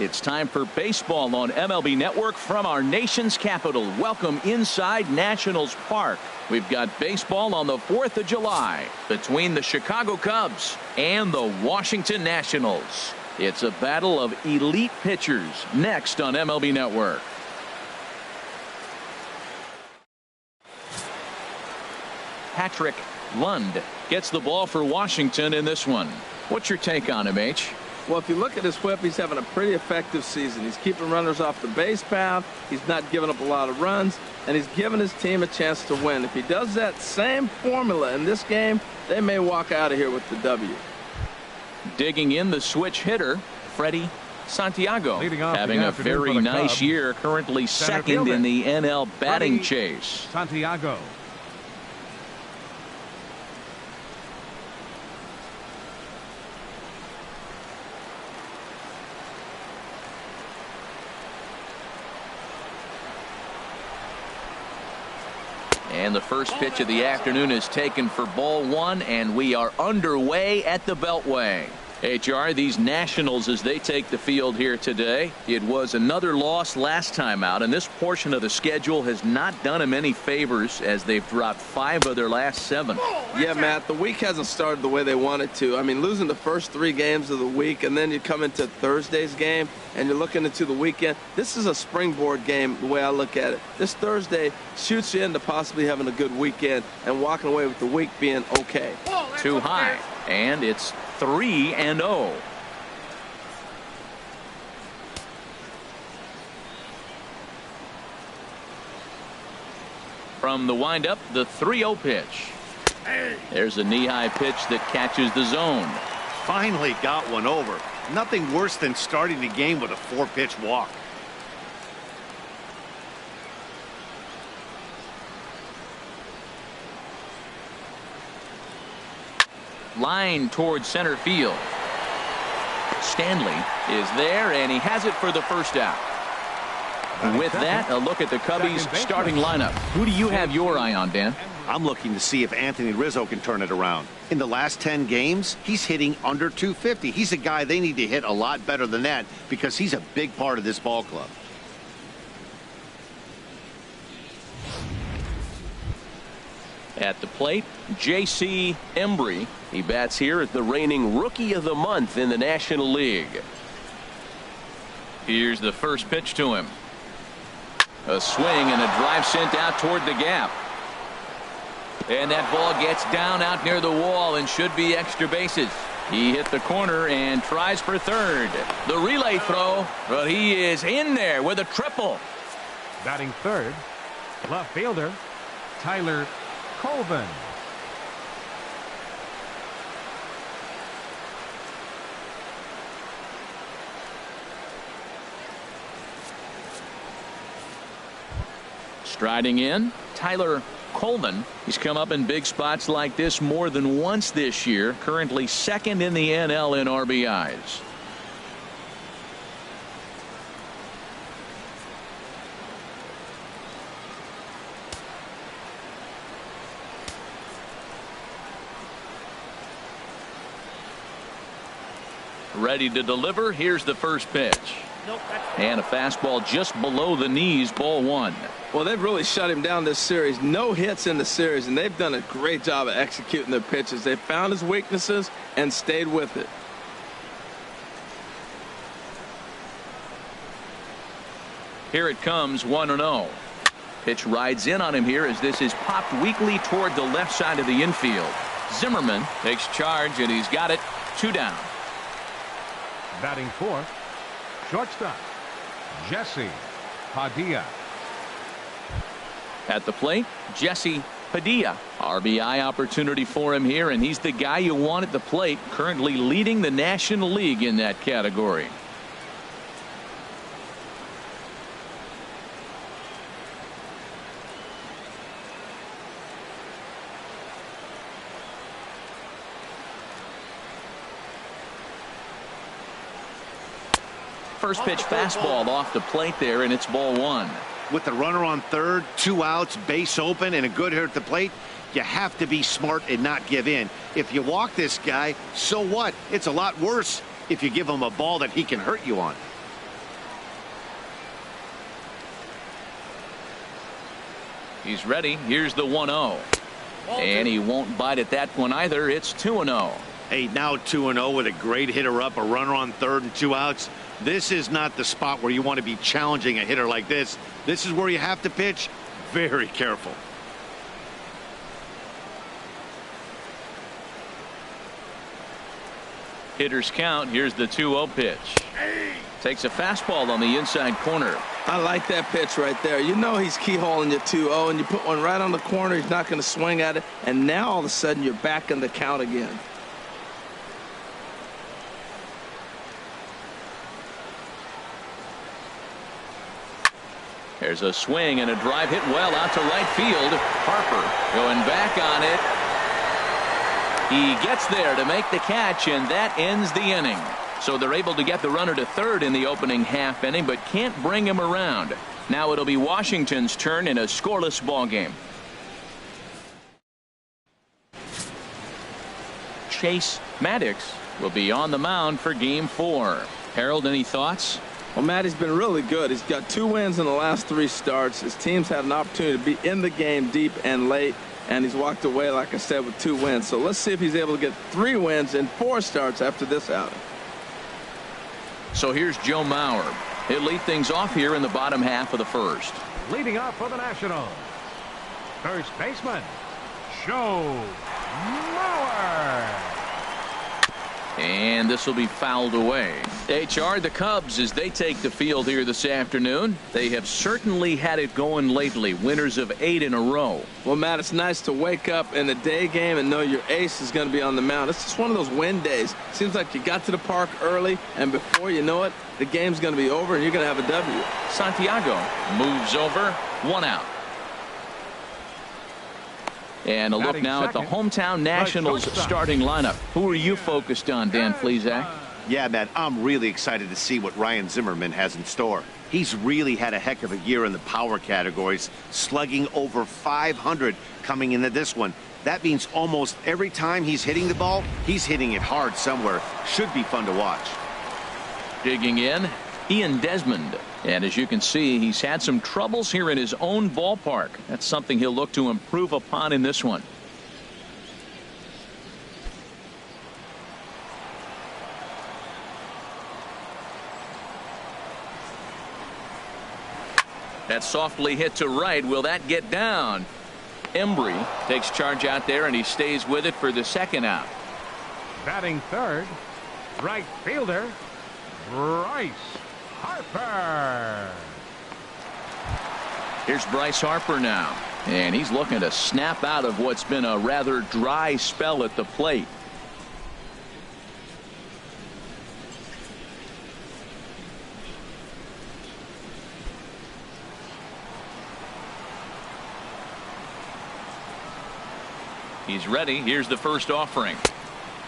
It's time for baseball on MLB Network from our nation's capital. Welcome inside Nationals Park. We've got baseball on the 4th of July between the Chicago Cubs and the Washington Nationals. It's a battle of elite pitchers next on MLB Network. Patrick Lund gets the ball for Washington in this one. What's your take on him, H? Well, if you look at his whip, he's having a pretty effective season. He's keeping runners off the base path. He's not giving up a lot of runs, and he's giving his team a chance to win. If he does that same formula in this game, they may walk out of here with the W. Digging in the switch hitter, Freddie Santiago, having a very nice year, currently second in the NL batting chase. Santiago. And the first pitch of the afternoon is taken for ball one, and we are underway at the Beltway. HR, these Nationals, as they take the field here today, it was another loss last time out, and this portion of the schedule has not done them any favors as they've dropped 5 of their last 7. Yeah, Matt, the week hasn't started the way they wanted to. I mean, losing the first 3 games of the week, and then you come into Thursday's game, and you're looking into the weekend. This is a springboard game, the way I look at it. This Thursday shoots you into possibly having a good weekend and walking away with the week being okay. Too high, and it's 3-0. From the windup, the 3-0 pitch. There's a knee-high pitch that catches the zone. Finally got one over. Nothing worse than starting the game with a 4-pitch walk. Line towards center field. Stanley is there, and he has it for the first out. With that, a look at the Cubbies starting lineup. Who do you have your eye on, Dan? I'm looking to see if Anthony Rizzo can turn it around. In the last 10 games, he's hitting under 250. He's a guy they need to hit a lot better than that because he's a big part of this ball club. At the plate, J.C. Embry. He bats here as the reigning Rookie of the Month in the National League. Here's the first pitch to him. A swing and a drive sent out toward the gap. And that ball gets down out near the wall and should be extra bases. He hit the corner and tries for third. The relay throw, but he is in there with a triple. Batting third, left fielder, Tyler Coleman. Striding in, Tyler Coleman. He's come up in big spots like this more than once this year. Currently second in the NL in RBIs. Ready to deliver. Here's the first pitch. And a fastball just below the knees, ball 1. Well, they've really shut him down this series. No hits in the series, and they've done a great job of executing their pitches. They found his weaknesses and stayed with it. Here it comes, 1-0. Pitch rides in on him here as this is popped weakly toward the left side of the infield. Zimmerman takes charge, and he's got it. 2 down. Batting fourth, shortstop, Jesse Padilla. At the plate, Jesse Padilla. RBI opportunity for him here, and he's the guy you want at the plate, currently leading the National League in that category. First pitch fastball off the plate there, and it's ball 1. With the runner on third, 2 outs, base open, and a good hitter at the plate, you have to be smart and not give in. If you walk this guy, so what? It's a lot worse if you give him a ball that he can hurt you on. He's ready. Here's the 1-0. And he won't bite at that one either. It's 2-0. Hey, now 2-0 with a great hitter up, a runner on third and 2 outs. This is not the spot where you want to be challenging a hitter like this. This is where you have to pitch very careful. Hitters count. Here's the 2-0 pitch. Takes a fastball on the inside corner. I like that pitch right there. You know he's keyholing your 2-0, and you put one right on the corner. He's not going to swing at it, and now all of a sudden you're back in the count again. There's a swing and a drive hit well out to right field. Harper going back on it. He gets there to make the catch, and that ends the inning. So they're able to get the runner to third in the opening half inning, but can't bring him around. Now it'll be Washington's turn in a scoreless ball game. Chase Maddox will be on the mound for game 4. Harold, any thoughts? Well, Matty's been really good. He's got 2 wins in the last 3 starts. His team's had an opportunity to be in the game deep and late, and he's walked away, like I said, with 2 wins. So let's see if he's able to get 3 wins in 4 starts after this outing. So here's Joe Mauer. He'll lead things off here in the bottom half of the first. Leading off for the Nationals, first baseman, Joe Mauer. And this will be fouled away. HR, the Cubs, as they take the field here this afternoon, they have certainly had it going lately. Winners of 8 in a row. Well, Matt, it's nice to wake up in a day game and know your ace is going to be on the mound. It's just one of those win days. Seems like you got to the park early, and before you know it, the game's going to be over and you're going to have a W. Santiago moves over, 1 out. And a look now at the hometown Nationals starting lineup. Who are you focused on, Dan Flezak? Yeah, man, I'm really excited to see what Ryan Zimmerman has in store. He's really had a heck of a year in the power categories, slugging over 500 coming into this one. That means almost every time he's hitting the ball, he's hitting it hard somewhere. Should be fun to watch. Digging in, Ian Desmond. And as you can see, he's had some troubles here in his own ballpark. That's something he'll look to improve upon in this one. That's softly hit to right. Will that get down? Embry takes charge out there, and he stays with it for the 2nd out. Batting third, right fielder, Bryce Harper. Here's Bryce Harper now, and he's looking to snap out of what's been a rather dry spell at the plate. He's ready. Here's the first offering.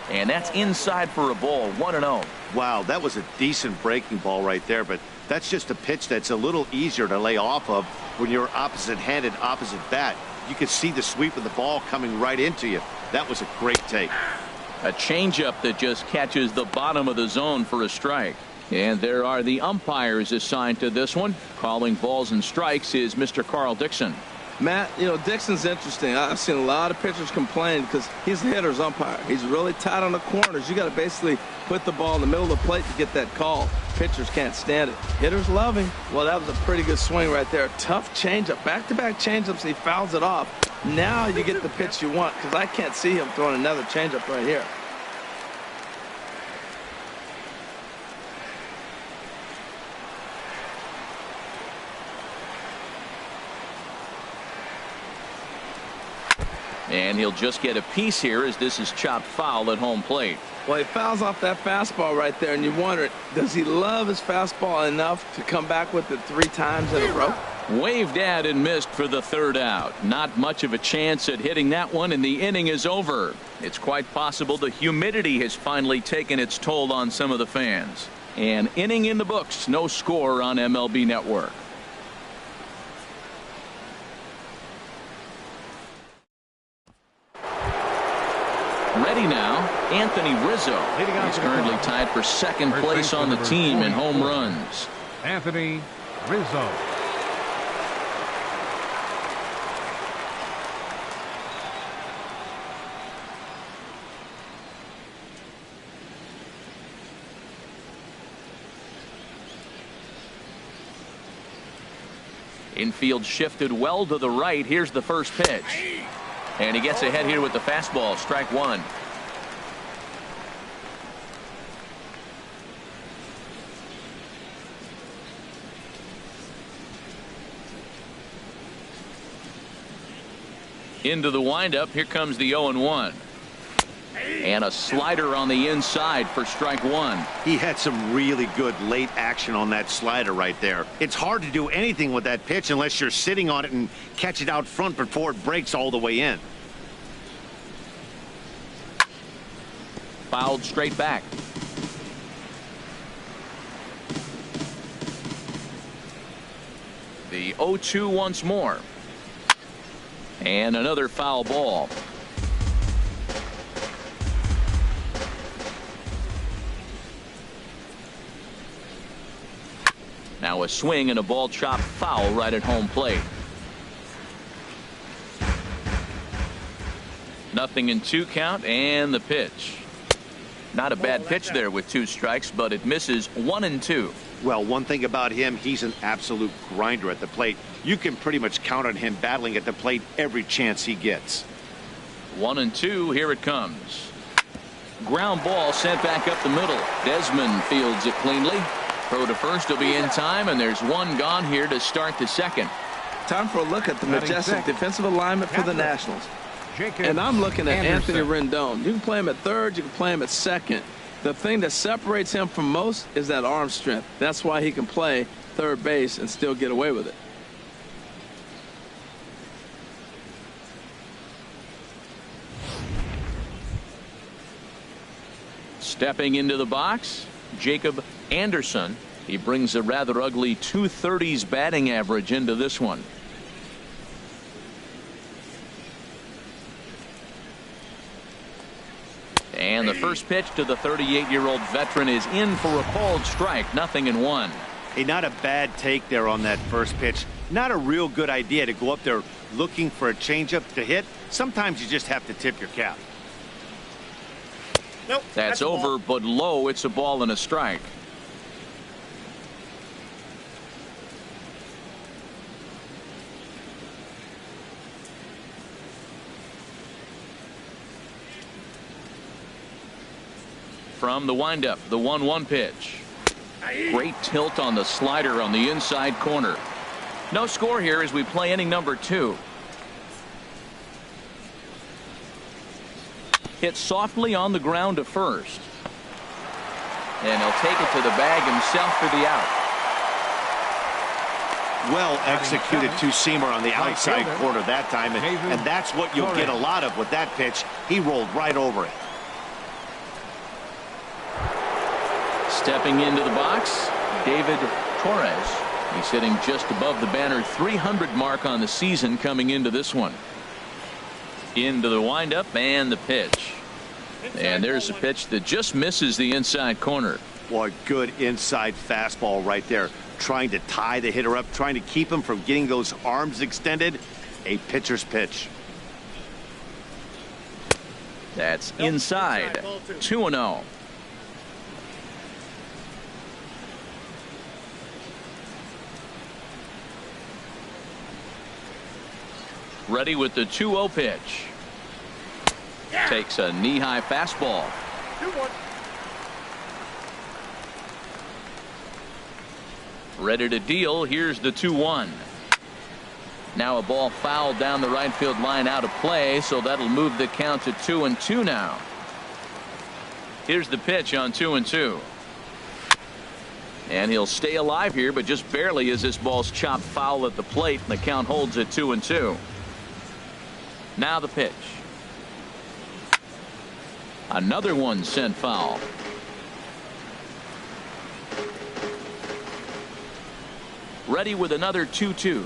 And that's inside for a ball, 1-0. Wow, that was a decent breaking ball right there, but that's just a pitch that's a little easier to lay off of when you're opposite-handed, opposite bat. You could see the sweep of the ball coming right into you. That was a great take. A changeup that just catches the bottom of the zone for a strike. And there are the umpires assigned to this one. Calling balls and strikes is Mr. Carl Dixon. Matt, you know, Dixon's interesting. I've seen a lot of pitchers complain because he's a hitter's umpire. He's really tight on the corners. You got to basically put the ball in the middle of the plate to get that call. Pitchers can't stand it. Hitters love him. Well, that was a pretty good swing right there. Tough changeup. Back-to-back changeups, and he fouls it off. Now you get the pitch you want, because I can't see him throwing another changeup right here. And he'll just get a piece here as this is chopped foul at home plate. Well, he fouls off that fastball right there, and you wonder, does he love his fastball enough to come back with it 3 times in a row? Waved at and missed for the 3rd out. Not much of a chance at hitting that one, and the inning is over. It's quite possible the humidity has finally taken its toll on some of the fans. An inning in the books, no score on MLB Network. Ready now, Anthony Rizzo. He's currently tied for 2nd place on the team in home runs. Anthony Rizzo. Infield shifted well to the right. Here's the first pitch. And he gets ahead here with the fastball. Strike one. Into the windup. Here comes the 0-1. And a slider on the inside for strike one. He had some really good late action on that slider right there. It's hard to do anything with that pitch unless you're sitting on it and catch it out front before it breaks all the way in. Fouled straight back. The 0-2 once more. And another foul ball. Now a swing and a ball chopped foul right at home plate. 0-2 count and the pitch. Not a bad pitch there with 2 strikes, but it misses 1-2. Well, one thing about him, he's an absolute grinder at the plate. You can pretty much count on him battling at the plate every chance he gets. 1-2. Here it comes. Ground ball sent back up the middle. Desmond fields it cleanly. Throw to first will be in time, and there's one gone here to start the second. Time for a look at the majestic defensive alignment for the Nationals. And I'm looking at Anthony Rendon. You can play him at third, you can play him at second. The thing that separates him from most is that arm strength. That's why he can play third base and still get away with it. Stepping into the box, Jacob Anderson. He brings a rather ugly 230s batting average into this one. And the first pitch to the 38-year-old veteran is in for a called strike. 0-1. Hey, not a bad take there on that first pitch. Not a real good idea to go up there looking for a changeup to hit. Sometimes you just have to tip your cap. Nope. That's over, but low. It's a ball and a strike. From the windup, the 1-1 pitch. Great tilt on the slider on the inside corner. No score here as we play inning number 2. Hit softly on the ground to first. And he'll take it to the bag himself for the out. Well executed two-seamer on the outside corner that time, and that's what you'll get a lot of with that pitch. He rolled right over it. Stepping into the box, David Torres. He's sitting just above the banner 300 mark on the season coming into this one. Into the windup and the pitch. And there's a pitch that just misses the inside corner. Boy, good inside fastball right there. Trying to tie the hitter up, trying to keep him from getting those arms extended. A pitcher's pitch. That's inside. 2-0. Ready with the 2-0 pitch. Takes a knee-high fastball. 2-1. Ready to deal. Here's the 2-1. Now a ball fouled down the right field line out of play, so that'll move the count to 2-2 now. Here's the pitch on 2-2. And he'll stay alive here, but just barely as this ball's chopped foul at the plate, and the count holds at 2-2. Now the pitch. Another one sent foul. Ready with another 2-2.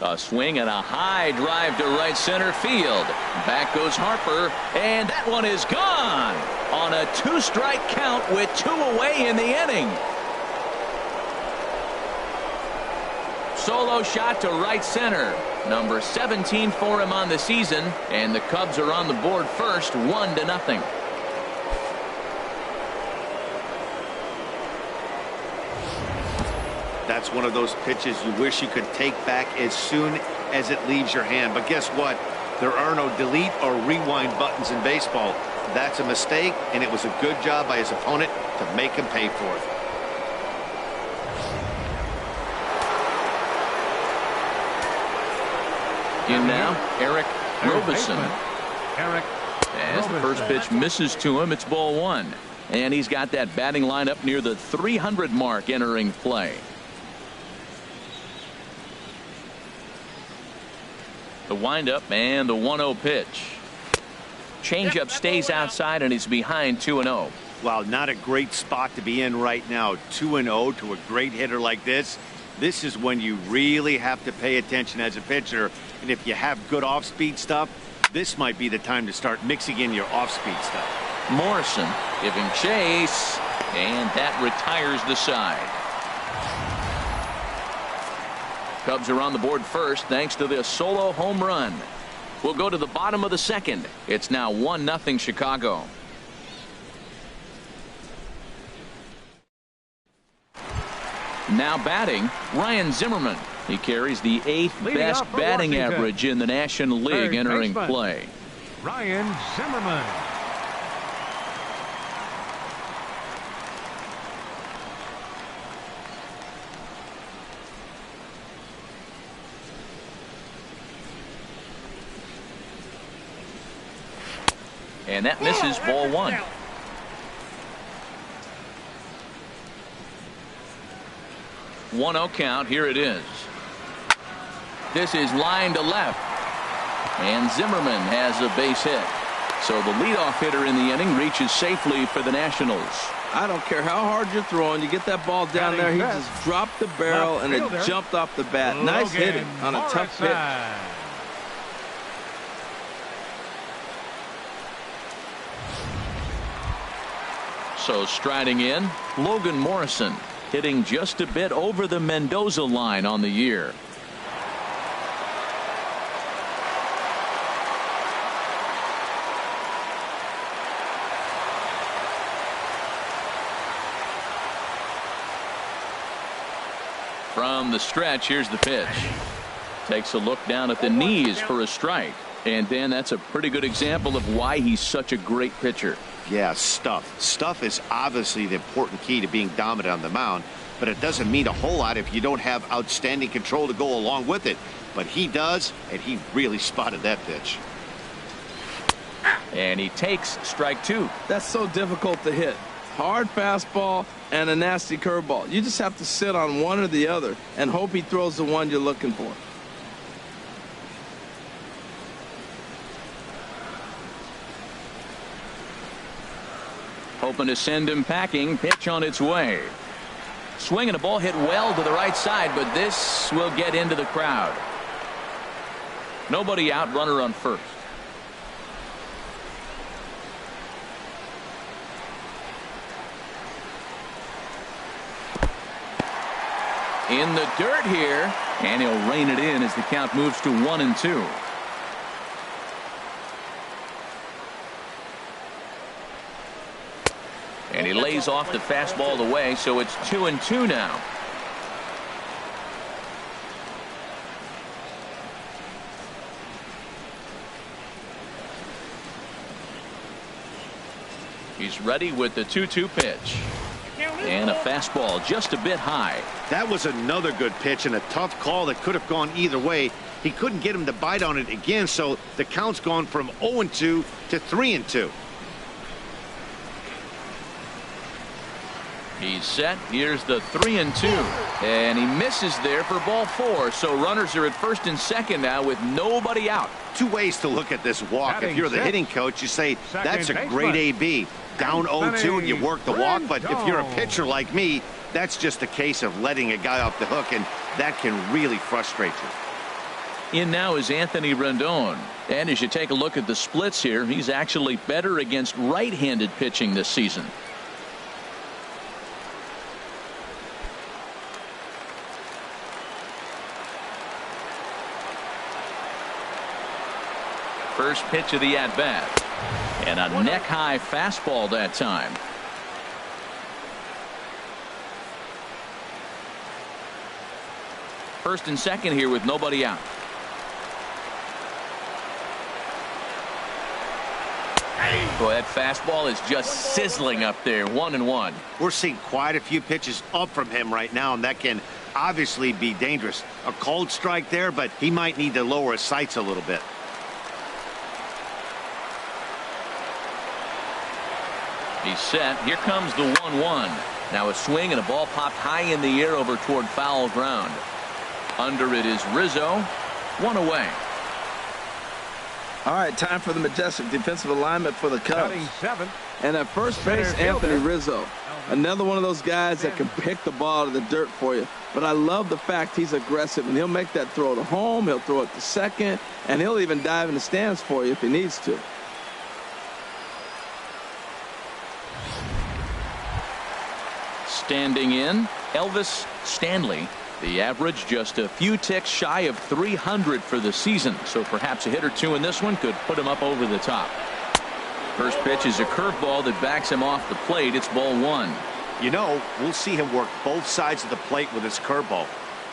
A swing and a high drive to right center field. Back goes Harper, and that one is gone on a 2-strike count with 2 away in the inning. Solo shot to right center. Number 17 for him on the season, and the Cubs are on the board first, 1-0. That's one of those pitches you wish you could take back as soon as it leaves your hand. But guess what? There are no delete or rewind buttons in baseball. That's a mistake, and it was a good job by his opponent to make him pay for it. In now, Eric Robison. As the first pitch misses to him, it's ball one. And he's got that batting line up near the 300 mark entering play. The windup and the 1-0 pitch. Changeup stays outside and he's behind 2-0. Wow, not a great spot to be in right now. 2-0 to a great hitter like this. This is when you really have to pay attention as a pitcher. And if you have good off-speed stuff, this might be the time to start mixing in your off-speed stuff. Morrison giving chase, and that retires the side. Cubs are on the board first thanks to the solo home run. We'll go to the bottom of the second. It's now 1-0 Chicago. Now batting, Ryan Zimmerman. He carries the 8th best batting average in the National League entering play. Ryan Zimmerman. And that misses ball one. One-0 count. Here it is. This is line to left. And Zimmerman has a base hit. So the leadoff hitter in the inning reaches safely for the Nationals. I don't care how hard you're throwing. You get that ball down there. He just dropped the barrel and it jumped off the bat. Nice hitting on a tough pitch. So striding in, Logan Morrison, hitting just a bit over the Mendoza line on the year. From the stretch, here's the pitch. Takes a look down at the knees for a strike. And Dan, that's a pretty good example of why he's such a great pitcher. Yeah, stuff. Stuff is obviously the important key to being dominant on the mound, but it doesn't mean a whole lot if you don't have outstanding control to go along with it. But he does, and he really spotted that pitch. And he takes strike two. That's so difficult to hit. Hard fastball and a nasty curveball. You just have to sit on one or the other and hope he throws the one you're looking for. Hoping to send him packing. Pitch on its way. Swinging a ball hit well to the right side, but this will get into the crowd. Nobody out, runner on first. In the dirt here, and he'll rein it in as the count moves to 1-2. And he lays off the fastball away, so it's 2-2 now. He's ready with the 2-2 pitch. And a fastball just a bit high. That was another good pitch and a tough call that could have gone either way. He couldn't get him to bite on it again, so the count's gone from 0-2 to 3-2. He's set. Here's the 3-2. And he misses there for ball four. So runners are at first and second now with nobody out. Two ways to look at this walk. If you're the hitting coach, you say, that's a great AB. Down 0-2 and you work the walk. But if you're a pitcher like me, that's just a case of letting a guy off the hook, and that can really frustrate you. In now is Anthony Rendon. And as you take a look at the splits here, he's actually better against right-handed pitching this season. First pitch of the at-bat. And a neck-high fastball that time. First and second here with nobody out. Boy, that fastball is just sizzling up there. 1-1. We're seeing quite a few pitches up from him right now, and that can obviously be dangerous. A cold strike there, but he might need to lower his sights a little bit. He's set. Here comes the 1-1. Now a swing and a ball popped high in the air over toward foul ground. Under it is Rizzo. One away. All right, time for the majestic defensive alignment for the Cubs. Seven. And at first base, Anthony Rizzo. Another one of those guys that can pick the ball out of the dirt for you. But I love the fact he's aggressive, and he'll make that throw to home, he'll throw it to second, and he'll even dive in the stands for you if he needs to. Standing in, Elvis Stanley. The average just a few ticks shy of 300 for the season, so perhaps a hit or two in this one could put him up over the top. First pitch is a curveball that backs him off the plate. It's ball one. You know, we'll see him work both sides of the plate with his curveball.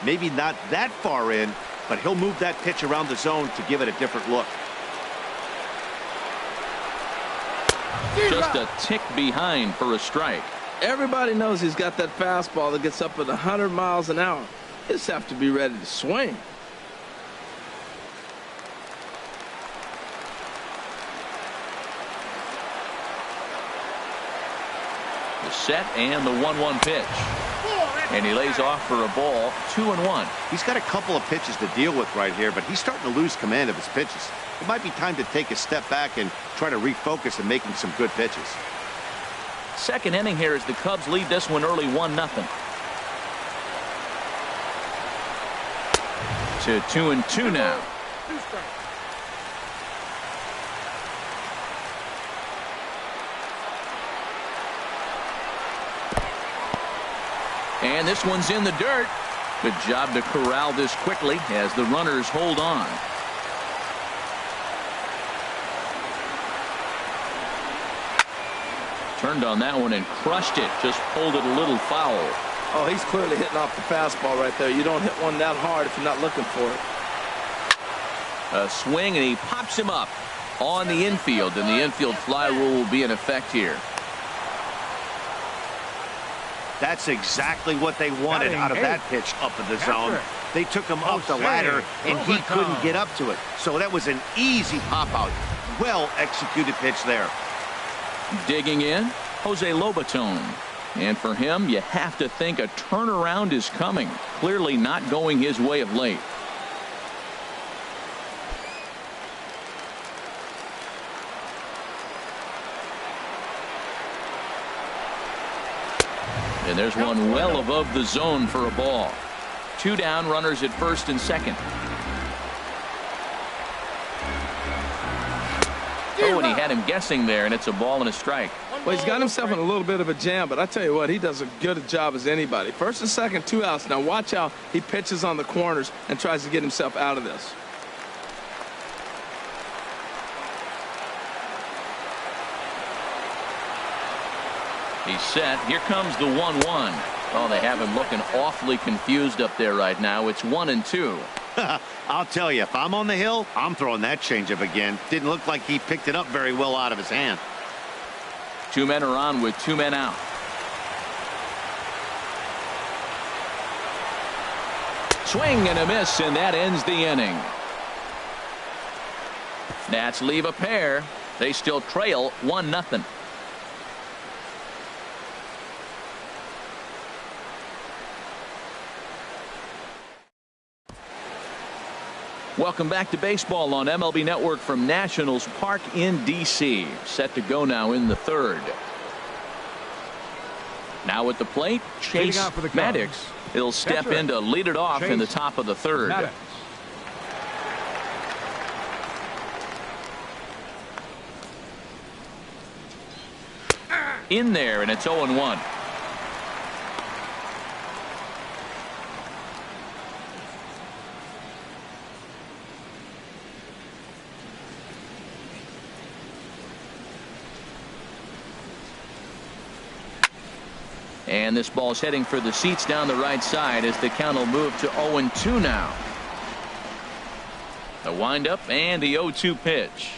Maybe not that far in, but he'll move that pitch around the zone to give it a different look. Just a tick behind for a strike. Everybody knows he's got that fastball that gets up at 100 miles an hour. He just have to be ready to swing. The set and the 1-1 pitch. And he lays off for a ball. 2-1. He's got a couple of pitches to deal with right here, but he's starting to lose command of his pitches. It might be time to take a step back and try to refocus and making some good pitches. Second inning here as the Cubs lead this one early 1-0. To 2-2 now. And this one's in the dirt. Good job to corral this quickly as the runners hold on. Turned on that one and crushed it. Just pulled it a little foul. Oh, he's clearly hitting off the fastball right there. You don't hit one that hard if you're not looking for it. A swing, and he pops him up on the infield, and the infield fly rule will be in effect here. That's exactly what they wanted out of that pitch up in the zone. They took him up the ladder, and he couldn't get up to it. So that was an easy pop-out. Well executed pitch there. Digging in, Jose Lobaton. And for him, you have to think a turnaround is coming. Clearly not going his way of late. And there's one well above the zone for a ball. 2 down, runners at first and second. Oh, and he had him guessing there, and it's a ball and a strike. Well, he's got himself in a little bit of a jam, but I tell you what, he does as good a job as anybody. First and second, 2 outs. Now watch how he pitches on the corners and tries to get himself out of this. He's set. Here comes the 1-1. Oh, they have him looking awfully confused up there right now. It's 1-2. I'll tell you, if I'm on the hill, I'm throwing that changeup again. Didn't look like he picked it up very well out of his hand. 2 men are on with 2 men out. Swing and a miss, and that ends the inning. Nats leave a pair. They still trail 1-0. Welcome back to baseball on MLB Network from Nationals Park in D.C. Set to go now in the third. Now at the plate, Chase Maddox. He'll step in to lead it off in the top of the third. Maddox. In there, and it's 0-1. And this ball's heading for the seats down the right side as the count will move to 0-2 now. The windup and the 0-2 pitch.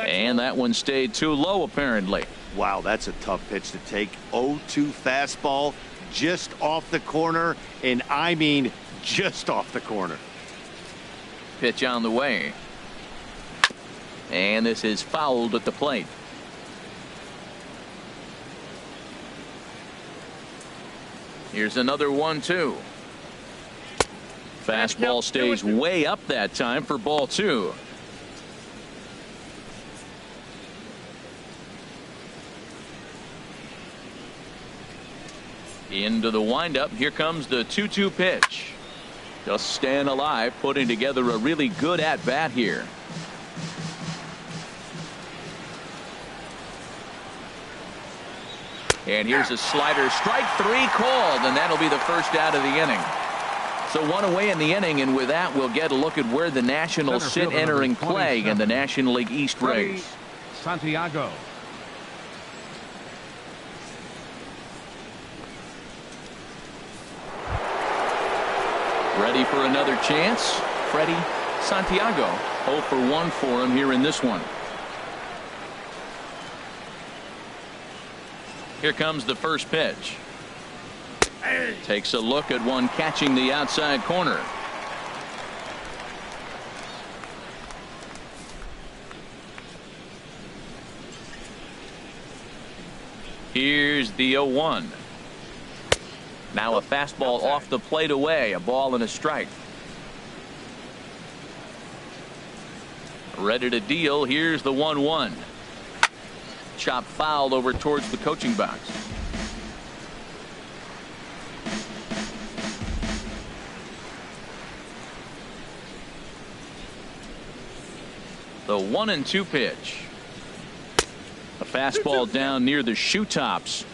And that one stayed too low apparently. Wow, that's a tough pitch to take. 0-2 fastball just off the corner, and I mean just off the corner. Pitch on the way. And this is fouled at the plate. Here's another 1-2. Fastball stays way up that time for ball 2. Into the windup. Here comes the 2-2 pitch. Just staying alive, putting together a really good at bat here. And here's a slider, strike 3 called, and that'll be the first out of the inning. So 1 away in the inning, and with that we'll get a look at where the Nationals sit entering play in the National League East race. Santiago. Ready for another chance. Freddie Santiago 0 for 1 for him here in this one. Here comes the first pitch. Takes a look at one catching the outside corner. Here's the 0-1. Now a fastball off the plate away. A ball and a strike. Ready to deal. Here's the 1-1. Chop foul over towards the coaching box. The 1-2 pitch. A fastball down near the shoe tops.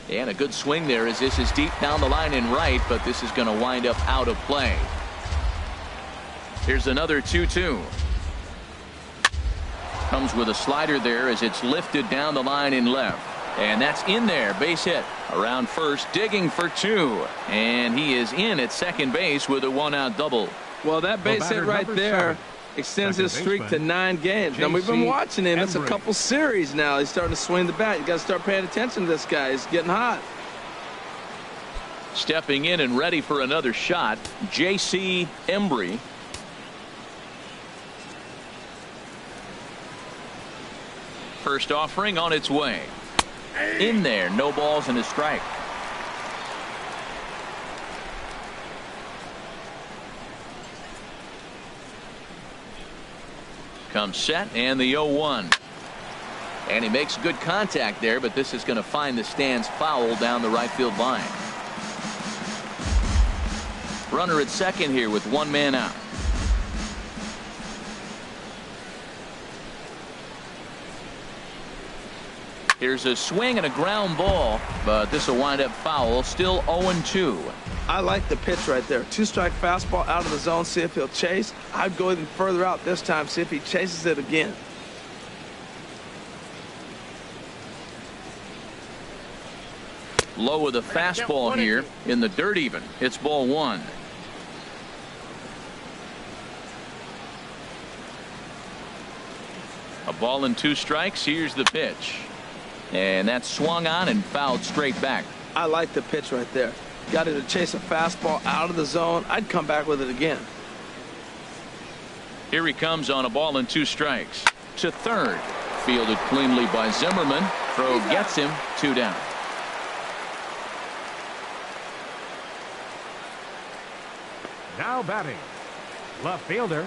And a good swing there as this is deep down the line in right, but this is going to wind up out of play. Here's another 2-2. Comes with a slider there as it's lifted down the line in left. And that's in there. Base hit. Around first, digging for 2. And he is in at second base with a 1-out double. Well, that base hit right there extends his streak to 9 games. Now, we've been watching him. It's a couple series now. He's starting to swing the bat. You got to start paying attention to this guy. He's getting hot. Stepping in and ready for another shot, J.C. Embry. First offering on its way. In there, no balls and a strike. Comes set and the 0-1. And he makes good contact there, but this is going to find the stands foul down the right field line. Runner at second here with 1 man out. Here's a swing and a ground ball, but this will wind up foul. Still 0-2. I like the pitch right there. 2-strike fastball out of the zone. See if he'll chase. I'd go even further out this time. See if he chases it again. Low with a fastball here in the dirt even. It's ball 1. A ball and 2 strikes. Here's the pitch. And that's swung on and fouled straight back. I like the pitch right there. Got it to chase a fastball out of the zone. I'd come back with it again. Here he comes on a ball and 2 strikes. To third. Fielded cleanly by Zimmerman. Throw gets him. 2 down. Now batting, left fielder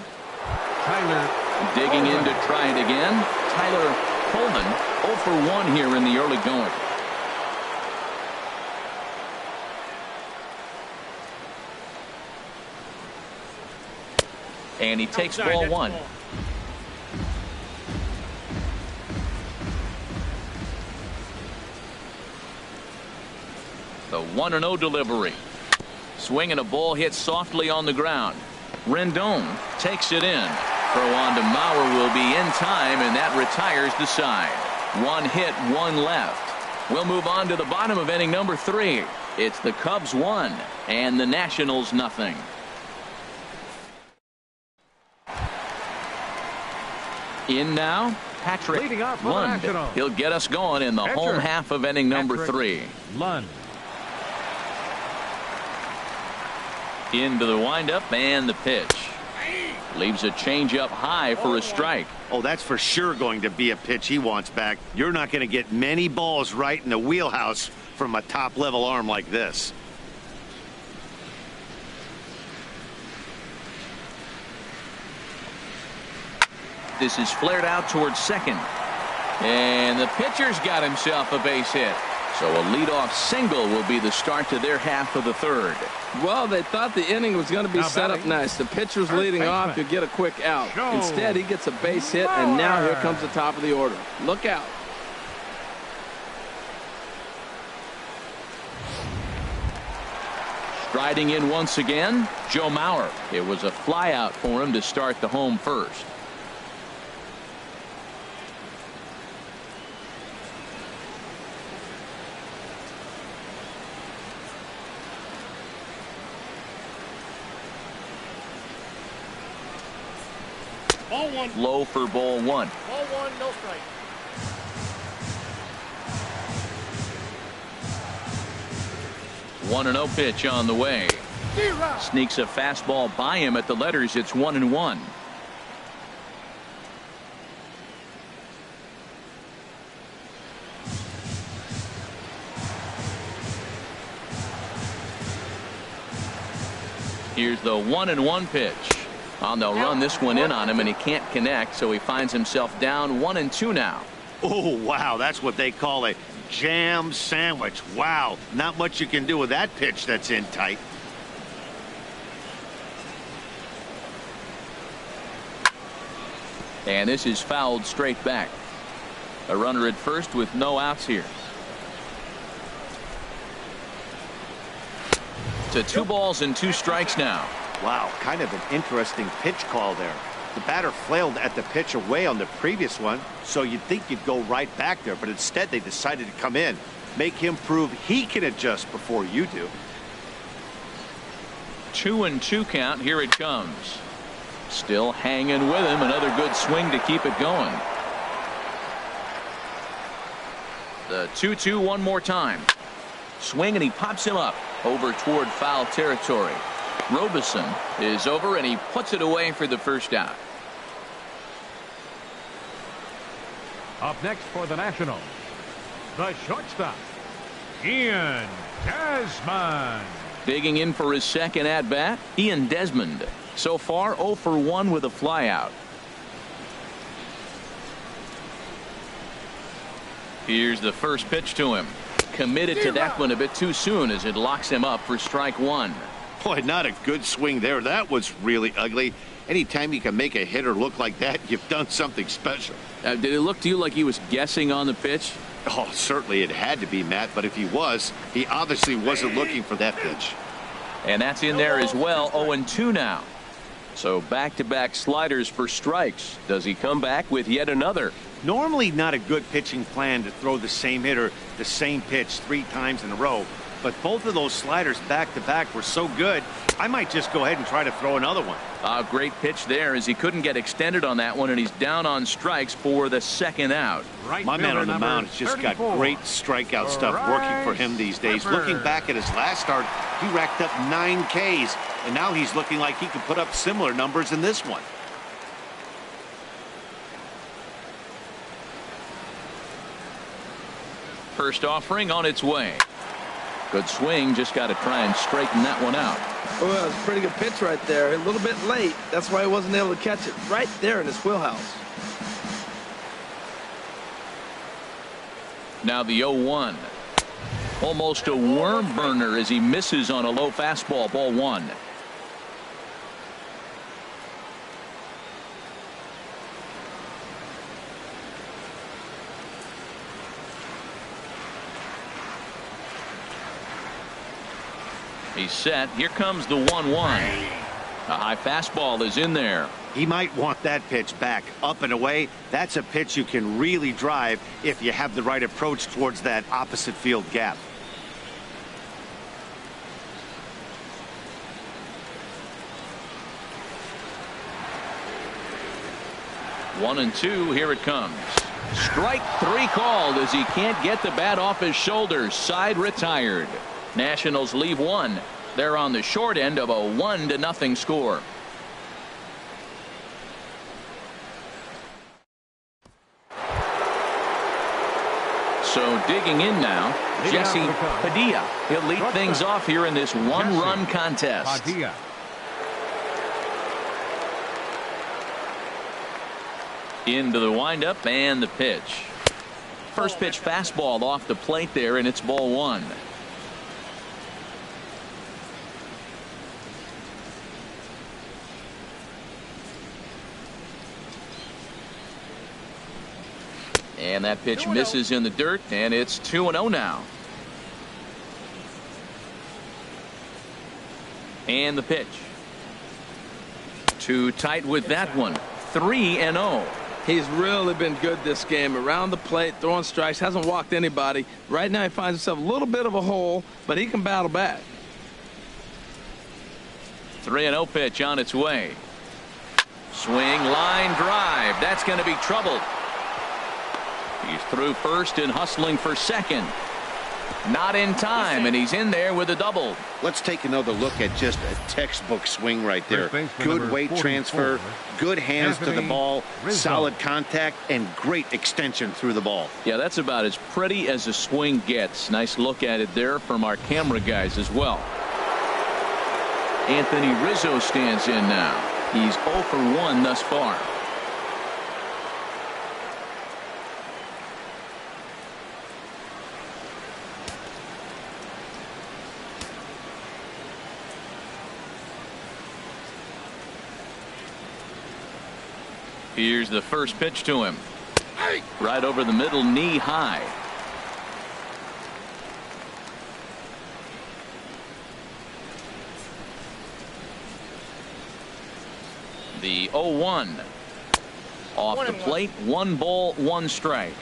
Tyler. Digging in to try it again. Tyler Coleman 0 for 1 here in the early going. And he takes ball 1. The 1-0 delivery. Swing and a ball hit softly on the ground. Rendon takes it in. Throw on to Mauer will be in time, and that retires the side. 1 hit, 1 left. We'll move on to the bottom of inning number 3. It's the Cubs 1 and the Nationals nothing. In now, Patrick Lund. He'll get us going in the home half of inning number 3. Lund. Into the windup and the pitch. Leaves a changeup high for a strike. Oh, that's for sure going to be a pitch he wants back. You're not going to get many balls right in the wheelhouse from a top-level arm like this. This is flared out towards second. And the pitcher's got himself a base hit. So a leadoff single will be the start to their half of the 3rd. Well, they thought the inning was going to be set up nice. The pitcher's leading off. You get a quick out. Instead, he gets a base hit, and now here comes the top of the order. Look out. Striding in once again, Joe Mauer. It was a flyout for him to start the home first. Ball 1. Low for ball 1. Ball 1, no strike. One and 0 pitch on the way. Sneaks a fastball by him at the letters. It's 1-1. Here's the 1-1 pitch. They'll run this one in on him, and he can't connect, so he finds himself down 1-2 now. Oh, wow, that's what they call a jam sandwich. Wow, not much you can do with that pitch that's in tight. And this is fouled straight back. A runner at first with no outs here. To 2 balls and 2 strikes now. Wow, kind of an interesting pitch call there. The batter flailed at the pitch away on the previous one, so you'd think you'd go right back there, but instead they decided to come in, make him prove he can adjust before you do. 2-2 count. Here it comes. Still hanging with him. Another good swing to keep it going. The 2-2 one more time. Swing, and he pops him up over toward foul territory. Robison is over, and he puts it away for the first out. Up next for the Nationals, the shortstop, Ian Desmond. Digging in for his second at-bat, Ian Desmond. So far 0 for 1 with a flyout. Here's the first pitch to him. Committed to that one a bit too soon as it locks him up for strike 1. Boy, not a good swing there. That was really ugly. Anytime you can make a hitter look like that, you've done something special. Did it look to you like he was guessing on the pitch? Oh, certainly it had to be, Matt, but if he was, he obviously wasn't looking for that pitch. And that's in there as well. 0-2 now. So back-to-back sliders for strikes. Does he come back with yet another? Normally not a good pitching plan to throw the same hitter the same pitch 3 times in a row. But both of those sliders back-to-back were so good, I might just go ahead and try to throw another one. Great pitch there as he couldn't get extended on that one, and he's down on strikes for the second out. My man on the mound has just got great strikeout stuff working for him these days. Looking back at his last start, he racked up 9 Ks, and now he's looking like he could put up similar numbers in this one. First offering on its way. Good swing, just got to try and straighten that one out. Well, it's a pretty good pitch right there. A little bit late. That's why he wasn't able to catch it right there in his wheelhouse. Now the 0-1. Almost a worm burner as he misses on a low fastball. Ball 1. He's set. Here comes the 1-1. A high fastball is in there. He might want that pitch back, up and away. That's a pitch you can really drive if you have the right approach towards that opposite field gap. One and two, here it comes. Strike three called as he can't get the bat off his shoulders. Side retired. Nationals leave one. They're on the short end of a 1-0 score. So digging in now, Jesse Padilla. He'll lead things off here in this one-run contest. Padilla. Into the windup and the pitch. First pitch fastball off the plate there, and it's ball one. And that pitch misses in the dirt, and it's 2-0 now. And the pitch. Too tight with that one. 3-0. He's really been good this game. Around the plate, throwing strikes, hasn't walked anybody. Right now he finds himself a little bit of a hole, but he can battle back. 3-0 pitch on its way. Swing, line drive. That's going to be trouble. He's through first and hustling for second. Not in time, and he's in there with a double. Let's take another look at just a textbook swing right there. Good weight transfer, good hands to the ball, Rizzo. solid contact, and great extension through the ball. Yeah, that's about as pretty as a swing gets. Nice look at it there from our camera guys as well. Anthony Rizzo stands in now. He's 0 for 1 thus far. Here's the first pitch to him. Right over the middle, knee high. The 0-1. Off the plate, 1 ball, 1 strike.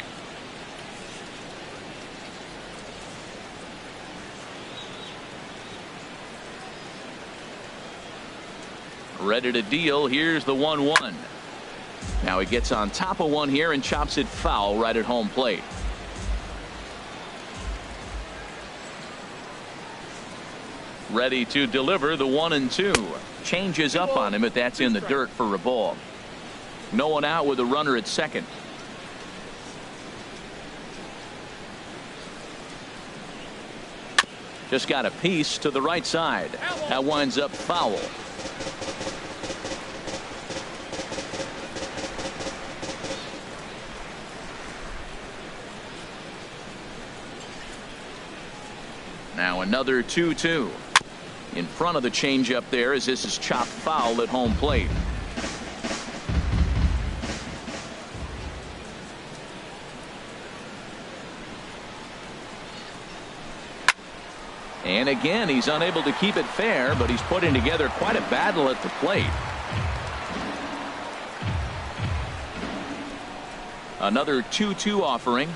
Ready to deal. Here's the 1-1. Now he gets on top of one here and chops it foul right at home plate. Ready to deliver the 1-2. Changes up on him, but that's in the dirt for a ball. No one out with a runner at second. Just got a piece to the right side. That winds up foul. Now another 2-2. In front of the changeup there as this is chopped foul at home plate. And again, he's unable to keep it fair, but he's putting together quite a battle at the plate. Another 2-2 offering.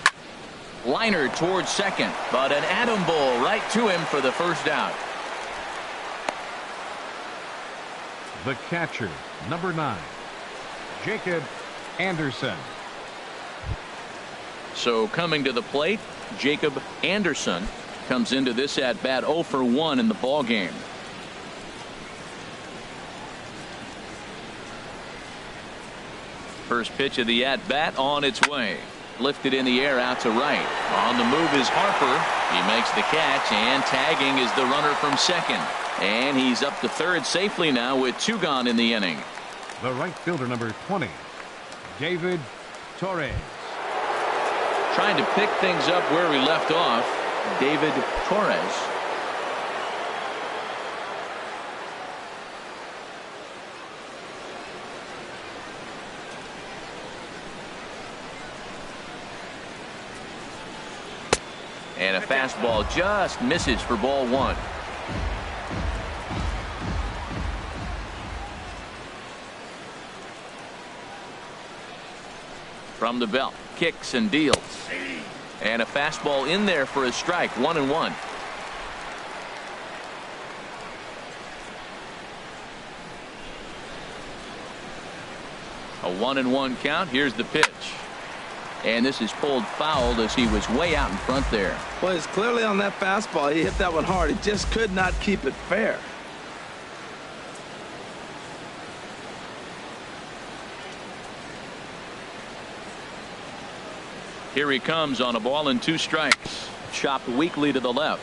Liner towards second, but an atom ball right to him for the first out. The catcher, number 9, Jacob Anderson. So coming to the plate, Jacob Anderson comes into this at bat 0 for 1 in the ball game. First pitch of the at bat on its way. Lifted in the air out to right. On the move is Harper. He makes the catch, and tagging is the runner from second. And he's up to third safely now with 2 gone in the inning. The right fielder, number 20, David Torres. Trying to pick things up where we left off, David Torres. And a fastball just misses for ball 1. From the belt, kicks and deals. And a fastball in there for a strike. 1-1. A 1-1 count. Here's the pitch. And this is pulled foul as he was way out in front there. Well, he's clearly on that fastball. He hit that one hard. He just could not keep it fair. Here he comes on a ball and 2 strikes. Chopped weakly to the left.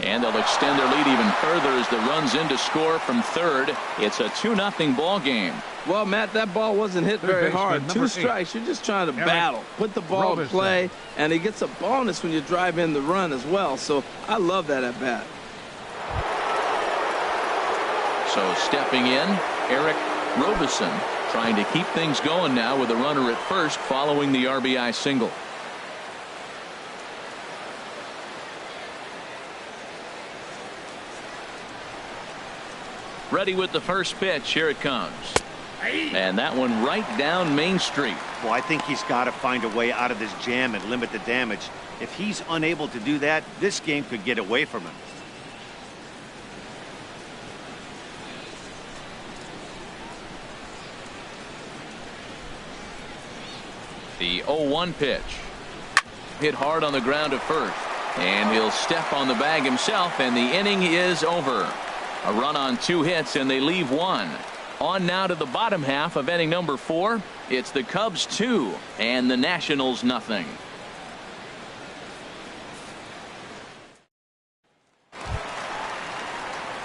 And they'll extend their lead even further as the runs in to score from third. It's a 2-0 ball game. Well, Matt, that ball wasn't hit very hard. 2 strikes. You're just trying to battle. Put the ball in play, and he gets a bonus when you drive in the run as well. So I love that at bat. So stepping in, Eric Robison trying to keep things going now with a runner at first following the RBI single. Ready with the first pitch. Here it comes. And that one right down Main Street. Well, I think he's got to find a way out of this jam and limit the damage. If he's unable to do that, this game could get away from him. The 0-1 pitch. Hit hard on the ground at first. And he'll step on the bag himself, and the inning is over. A run on 2 hits, and they leave 1. On now to the bottom half of inning number 4. It's the Cubs 2 and the Nationals nothing.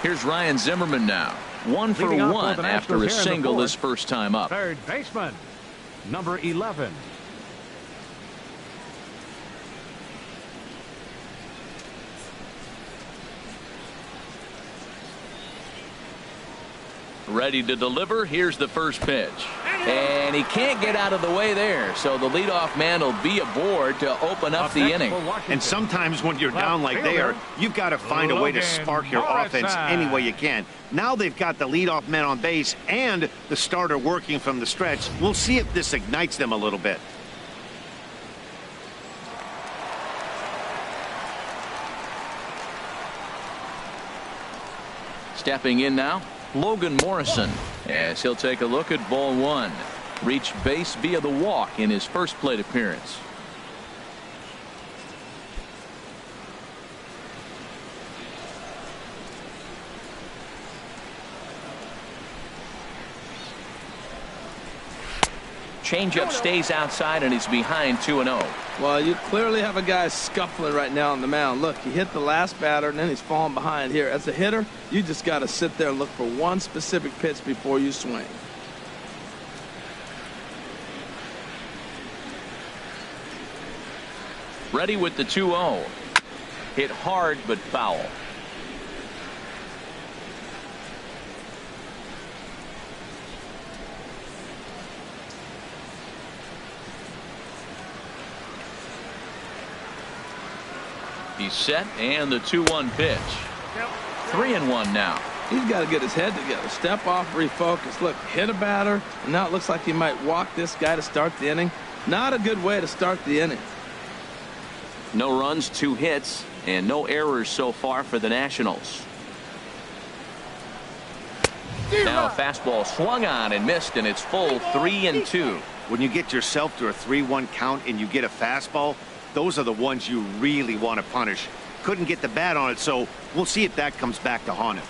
Here's Ryan Zimmerman now. 1 for 1 after a single his first time up. Third baseman, number 11. Ready to deliver. Here's the first pitch. And he can't get out of the way there. So the leadoff man will be aboard to open up the inning. And sometimes when you're down like they are, you've got to find a way to spark your offense any way you can. Now they've got the leadoff man on base and the starter working from the stretch. We'll see if this ignites them a little bit. Stepping in now, Logan Morrison, as he'll take a look at ball 1. Reached base via the walk in his first plate appearance. Changeup stays outside, and he's behind 2-0. Well, you clearly have a guy scuffling right now on the mound. Look, he hit the last batter, and then he's falling behind here. As a hitter, you just got to sit there and look for one specific pitch before you swing. Ready with the 2-0. Hit hard but foul. He's set, and the 2-1 pitch. 3-1 now. He's got to get his head together. Step off, refocus. Look, hit a batter, and now it looks like he might walk this guy to start the inning. Not a good way to start the inning. No runs, 2 hits, and no errors so far for the Nationals. Now a fastball swung on and missed, and it's full 3-2. When you get yourself to a 3-1 count and you get a fastball, those are the ones you really want to punish. Couldn't get the bat on it, so we'll see if that comes back to haunt him.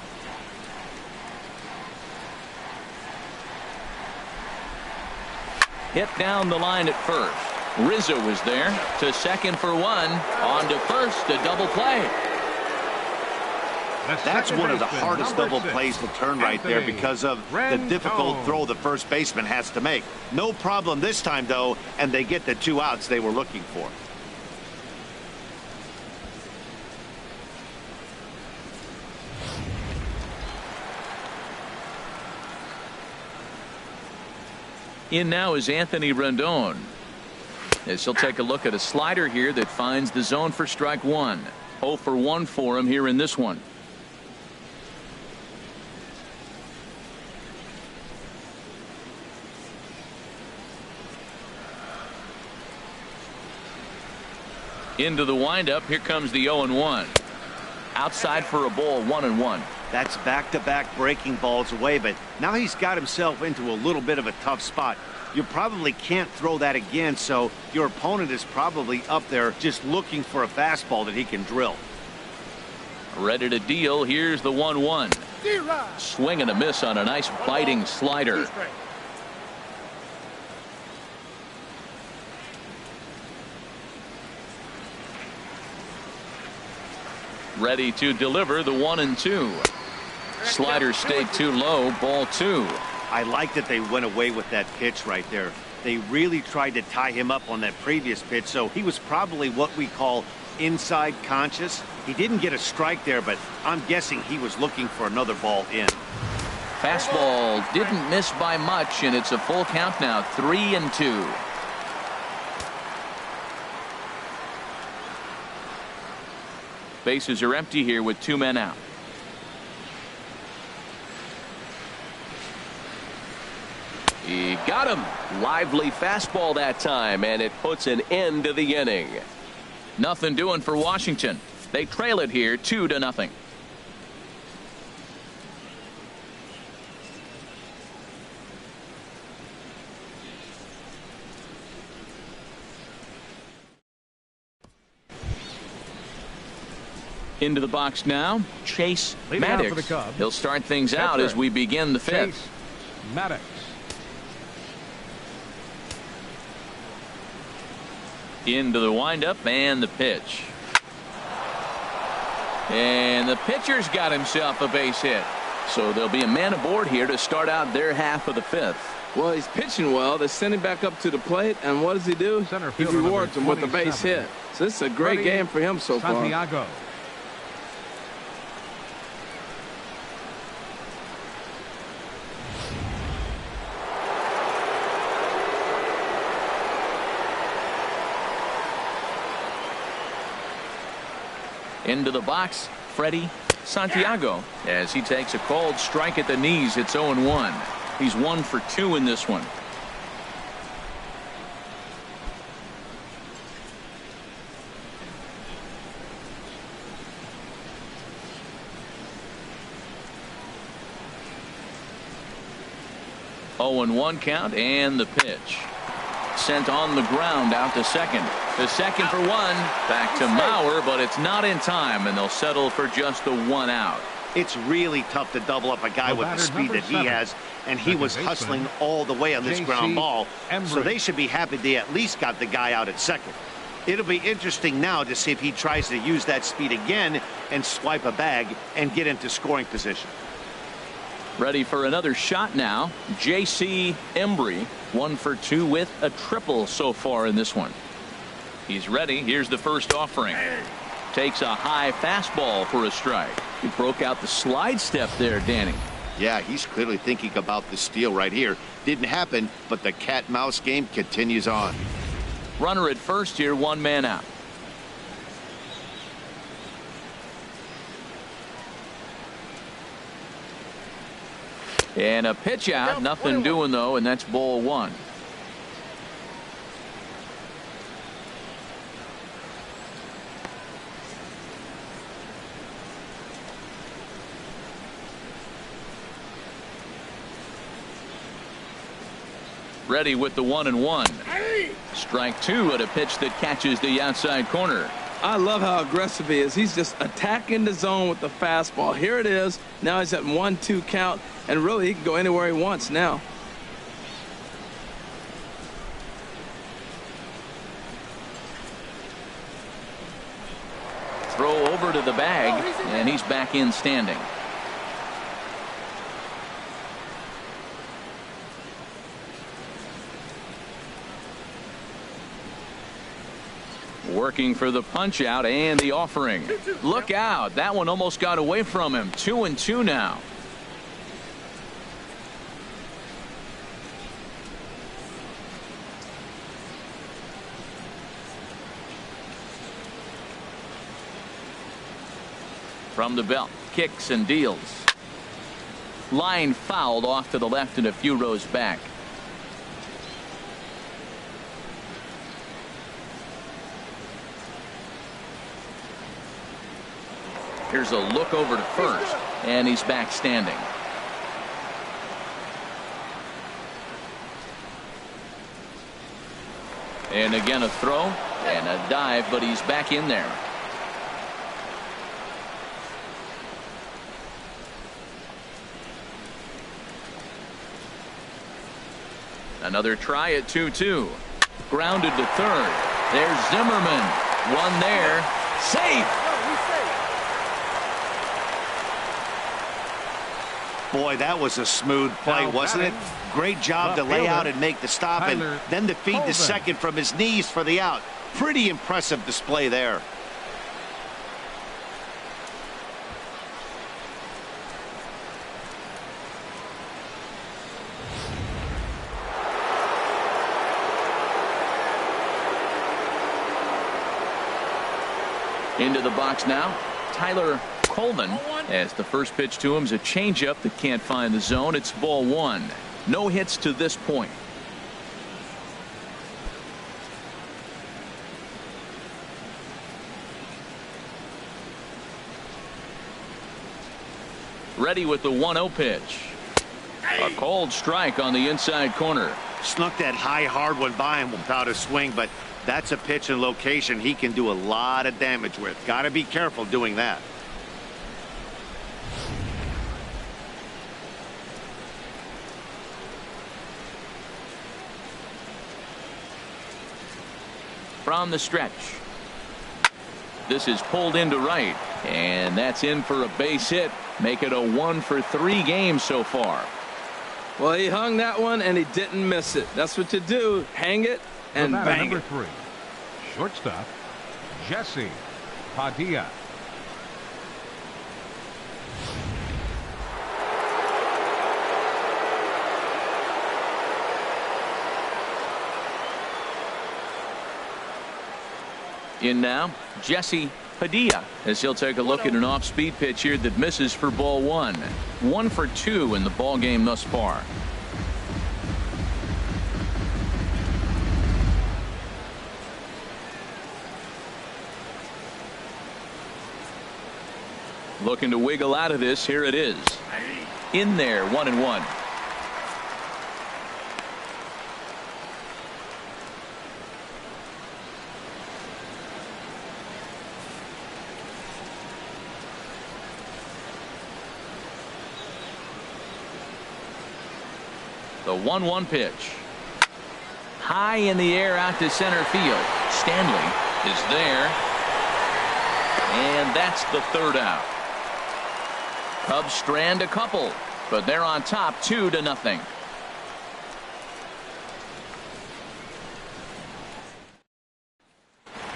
Hit down the line at first. Rizzo was there to second for 1. On to first, a double play. That's one of the hardest double plays to turn right there because of the difficult throw the first baseman has to make. No problem this time, though, and they get the 2 outs they were looking for. In now is Anthony Rendon, as he'll take a look at a slider here that finds the zone for strike 1. 0 for 1 for him here in this one. Into the windup. Here comes the 0-1. Outside for a ball, 1-1. That's back-to-back breaking balls away, but now he's got himself into a little bit of a tough spot. You probably can't throw that again, so your opponent is probably up there just looking for a fastball that he can drill. Ready to deal. Here's the 1-1. Swing and a miss on a nice biting slider. Ready to deliver the 1-2. Slider stayed too low. Ball 2. I like that they went away with that pitch right there. They really tried to tie him up on that previous pitch, so he was probably what we call inside conscious. He didn't get a strike there, but I'm guessing he was looking for another ball in. Fastball didn't miss by much, and it's a full count now. 3-2. Bases are empty here with 2 men out. He got him. Lively fastball that time, and it puts an end to the inning. Nothing doing for Washington. They trail it here 2-0. Into the box now, Chase Leading out for the Maddox. Cubs. He'll start things out Pitcher. as we begin the 5th. Chase Maddox. Into the windup and the pitch. And the pitcher's got himself a base hit. So there'll be a man aboard here to start out their half of the 5th. Well, he's pitching well. They send him back up to the plate, and what does he do? Center He fielder rewards him number with a base 27. hit. So this is a great Freddie game for him so far. Santiago. Into the box, Freddie Santiago, as he takes a cold strike at the knees. It's 0-1. He's 1 for 2 in this one. Oh, and 1 count, and the pitch. Sent on the ground out to second. The second for 1. Back to Mauer, but it's not in time, and they'll settle for just the 1 out. It's really tough to double up a guy with the speed that he has, and he was hustling all the way on this ground ball. So they should be happy they at least got the guy out at second. It'll be interesting now to see if he tries to use that speed again and swipe a bag and get into scoring position. Ready for another shot now. J.C. Embry, 1 for 2 with a triple so far in this one. He's ready. Here's the first offering. Takes a high fastball for a strike. He broke out the slide step there, Danny. Yeah, he's clearly thinking about the steal right here. Didn't happen, but the cat-mouse game continues on. Runner at first here, 1 man out. And a pitch out, nothing doing though, and that's ball 1. Ready with the 1-1. Strike 2 at a pitch that catches the outside corner. I love how aggressive he is. He's just attacking the zone with the fastball. Here it is. Now he's at 1-2 count, and really he can go anywhere he wants now. Throw over to the bag, and he's back in standing. Working for the punch out and the offering. Look out. That one almost got away from him. 2-2 now. From the belt, kicks and deals. Line fouled off to the left and a few rows back. Here's a look over to first, and he's back standing. And again a throw and a dive, but he's back in there. Another try at 2-2. Grounded to third. There's Zimmerman. One there. Safe. Boy, that was a smooth play, wasn't it? Great job to lay out and make the stop, and then to feed the second from his knees for the out. Pretty impressive display there. Into the box now, Coleman, as the first pitch to him is a changeup that can't find the zone. It's ball one. No hits to this point. Ready with the 1-0 pitch. A cold strike on the inside corner. Snuck that high, hard one by him without a swing, but that's a pitch and location he can do a lot of damage with. Got to be careful doing that. From the stretch. This is pulled into right, and that's in for a base hit. Make it a 1-for-3 game so far. Well, he hung that one and he didn't miss it. That's what you do. Hang it and bang number it. 3. Shortstop, Jesse Padilla. In now, Jesse Padilla, as he'll take a look at an off-speed pitch here that misses for ball one. 1 for 2 in the ball game thus far. Looking to wiggle out of this. Here it is. In there, 1-1. The 1-1 pitch. High in the air out to center field. Stanley is there. And that's the third out. Cubs strand a couple, but they're on top 2-0.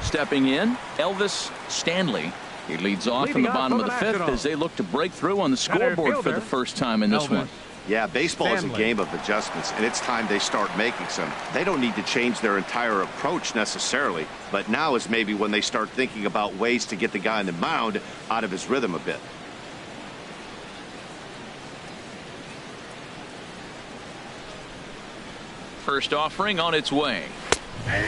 Stepping in, Elvis Stanley. He leads off in the bottom of the fifth as they look to break through on the scoreboard for the first time in this one. Yeah, baseball is a game of adjustments, and it's time they start making some. They don't need to change their entire approach necessarily, but now is maybe when they start thinking about ways to get the guy on the mound out of his rhythm a bit. First offering on its way.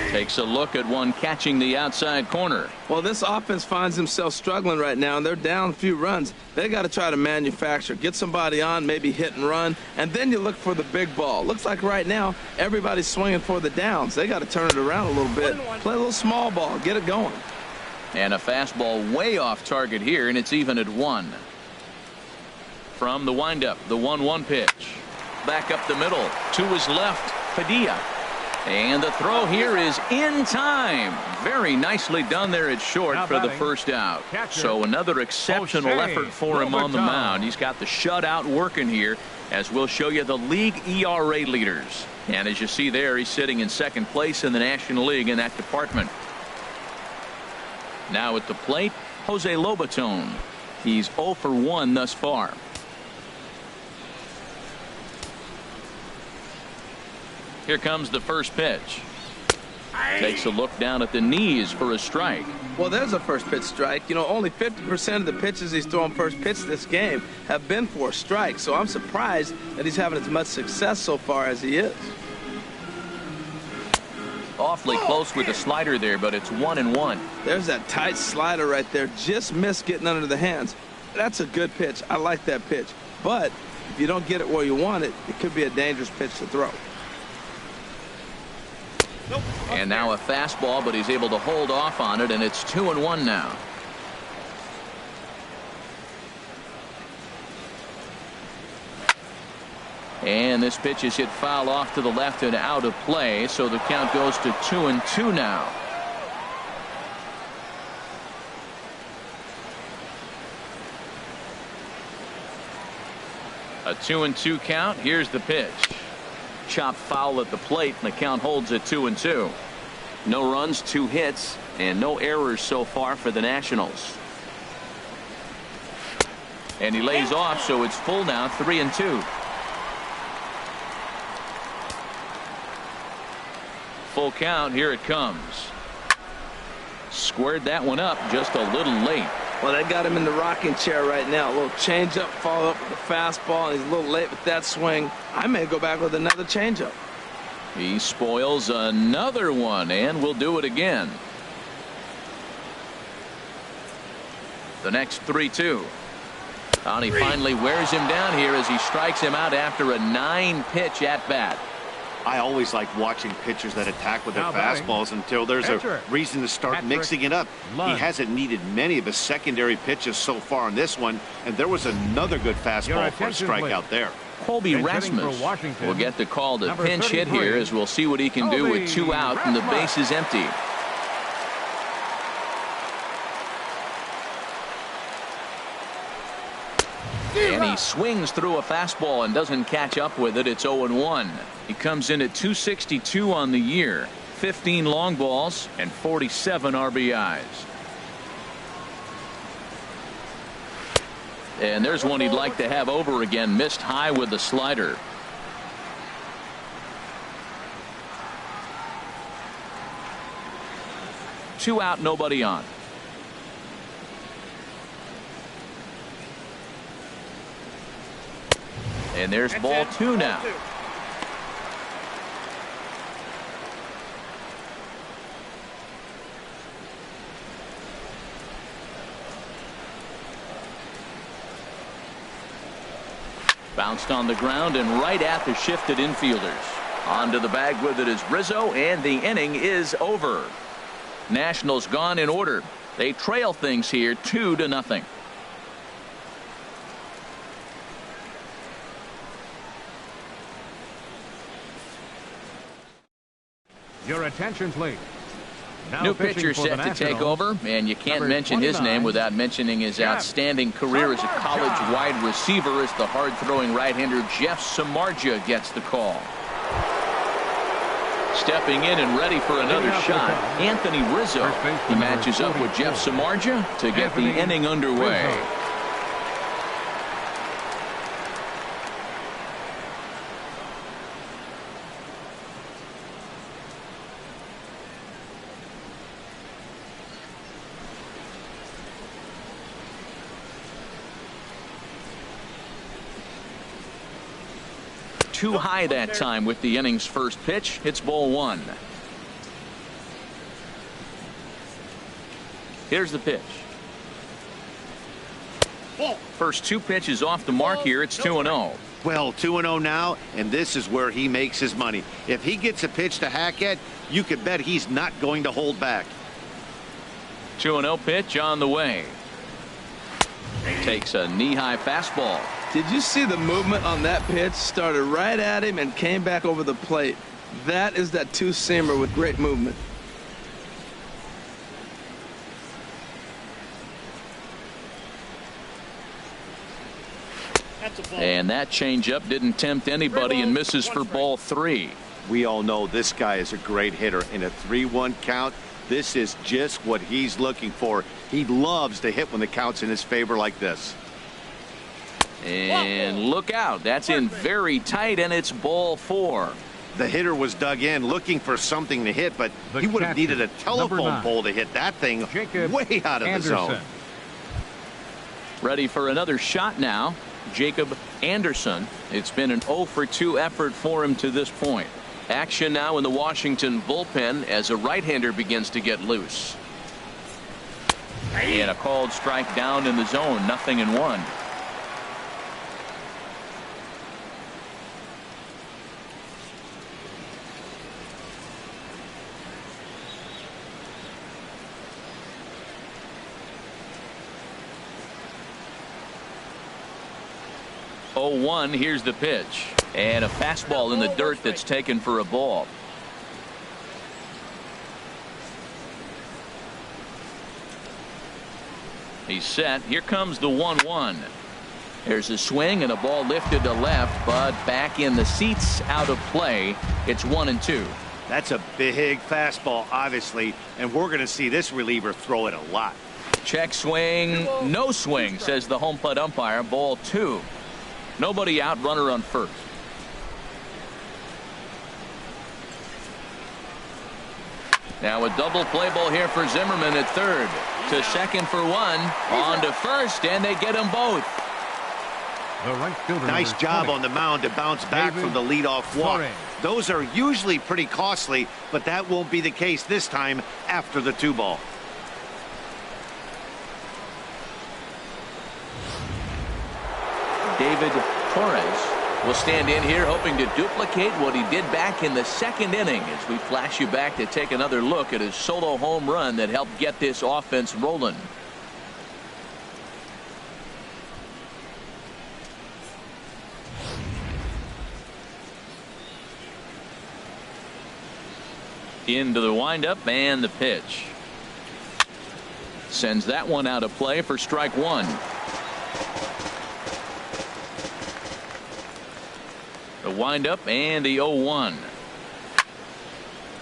Takes a look at one catching the outside corner. Well, this offense finds themselves struggling right now, and they're down a few runs. They got to try to manufacture, get somebody on, maybe hit and run, and then you look for the big ball. Looks like right now everybody's swinging for the downs. They got to turn it around a little bit, play a little small ball, get it going. And a fastball way off target here, and it's even at 1. From the windup, the 1-1 pitch. Back up the middle, to his left, Padilla. And the throw here is in time. Very nicely done there at short for the first out. So another exceptional effort for him on the mound. He's got the shutout working here, as we'll show you the league ERA leaders. And as you see there, he's sitting in second place in the National League in that department. Now at the plate, Jose Lobaton. He's 0 for 1 thus far. Here comes the first pitch. Takes a look down at the knees for a strike. Well, there's a first pitch strike. You know, only 50% of the pitches he's thrown first pitch this game have been for a strike. So I'm surprised that he's having as much success so far as he is. awfully close with the slider there, but it's 1-1. There's that tight slider right there. Just missed getting under the hands. That's a good pitch. I like that pitch. But if you don't get it where you want it, it could be a dangerous pitch to throw. Nope. And now a fastball, but he's able to hold off on it, and it's 2-1 now. And this pitch is hit foul off to the left and out of play, so the count goes to 2-2 now. A 2-2 count. Here's the pitch. Chopped foul at the plate, and the count holds at 2-2. No runs, 2 hits, and no errors so far for the Nationals. And he lays off, so it's full now, 3-2. Full count. Here it comes. Squared that one up just a little late. Well, they got him in the rocking chair right now. A little changeup, follow up with the fastball, and he's a little late with that swing. I may go back with another changeup. He spoils another one, and will do it again. The next 3-2. And he finally wears him down here as he strikes him out after a 9-pitch at bat. I always like watching pitchers that attack with their fastballs until there's a reason to start mixing it up. He hasn't needed many of his secondary pitches so far in this one, and there was another good fastball for a strikeout there. Colby Rasmus will get the call to pinch hit here, as we'll see what he can do with 2 out and the base is empty. And he swings through a fastball and doesn't catch up with it. It's 0-1. He comes in at 262 on the year, 15 long balls and 47 RBIs. And there's one he'd like to have over again. Missed high with the slider. Two out, nobody on. And there's ball 2 now. Bounced on the ground and right at the shifted infielders. Onto the bag with it is Rizzo, and the inning is over. Nationals gone in order. They trail things here 2-0. Your attention, please. Now new pitcher set to take over, and you can't mention his name without mentioning his outstanding career as a college wide receiver, as the hard-throwing right-hander Jeff Samardzija gets the call. Stepping in and ready for another shot, Anthony Rizzo. He matches up with Jeff Samardzija to get the inning underway. Too high that time with the inning's first pitch. It's ball 1. Here's the pitch. First 2 pitches off the mark here. It's 2-0. Well, 2-0 now, and this is where he makes his money. If he gets a pitch to hack at, you can bet he's not going to hold back. 2-0 pitch on the way. Takes a knee-high fastball. Did you see the movement on that pitch? Started right at him and came back over the plate. That is that two-seamer with great movement. And that changeup didn't tempt anybody and misses for ball 3. We all know this guy is a great hitter. In a 3-1 count, this is just what he's looking for. He loves to hit when the count's in his favor like this. And look out. That's in very tight, and it's ball 4. The hitter was dug in looking for something to hit, but he would have needed a telephone pole to hit that thing way out of the zone. Ready for another shot now. Jacob Anderson. It's been an 0-for-2 effort for him to this point. Action now in the Washington bullpen as a right-hander begins to get loose. And a called strike down in the zone. 0-1. Here's the pitch. And a fastball in the dirt that's taken for a ball. He's set. Here comes the 1-1. There's a swing and a ball lifted to left, but back in the seats, out of play. It's 1-2. That's a big fastball, obviously, and we're going to see this reliever throw it a lot. Check swing. No swing, says the home plate umpire. Ball 2. Nobody out, runner on first. Now a double play ball here for Zimmerman at third. To second for one. On to first, and they get them both. The right fielder, nice job on the mound to bounce back from the leadoff walk. Those are usually pretty costly, but that won't be the case this time after the 2-ball. David Torres will stand in here hoping to duplicate what he did back in the second inning as we flash you back to take another look at his solo home run that helped get this offense rolling. Into the windup and the pitch. Sends that one out of play for strike one. The windup and the 0-1.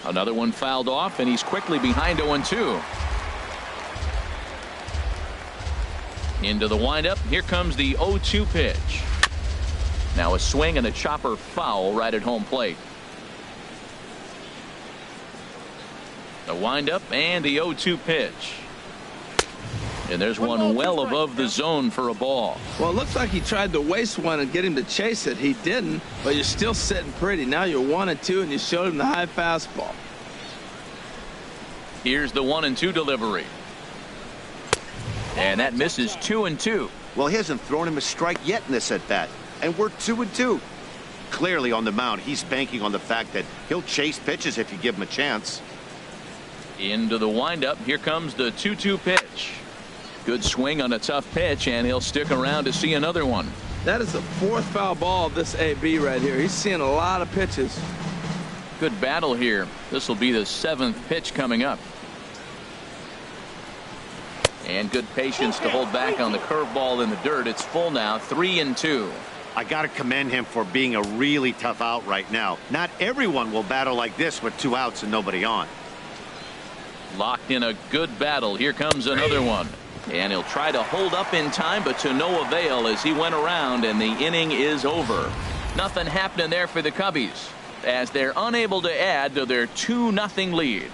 Another one fouled off, and he's quickly behind 0-2. Into the windup. Here comes the 0-2 pitch. Now a swing and a chopper foul right at home plate. The windup and the 0-2 pitch. And there's one well above the zone for a ball. Well, it looks like he tried to waste one and get him to chase it. He didn't, but you're still sitting pretty. Now you're 1-2, and you showed him the high fastball. Here's the 1-2 delivery. And that misses 2-2. Well, he hasn't thrown him a strike yet in this at bat, and we're 2-2. Clearly on the mound, he's banking on the fact that he'll chase pitches if you give him a chance. Into the windup. Here comes the 2-2 pitch. Good swing on a tough pitch, and he'll stick around to see another one. That is the 4th foul ball of this AB right here. He's seeing a lot of pitches. Good battle here. This will be the 7th pitch coming up. And good patience to hold back on the curveball in the dirt. It's full now, 3-2. I got to commend him for being a really tough out right now. Not everyone will battle like this with 2 outs and nobody on. Locked in a good battle. Here comes another one. And he'll try to hold up in time, but to no avail as he went around, and the inning is over. Nothing happening there for the Cubbies as they're unable to add to their 2-0 lead.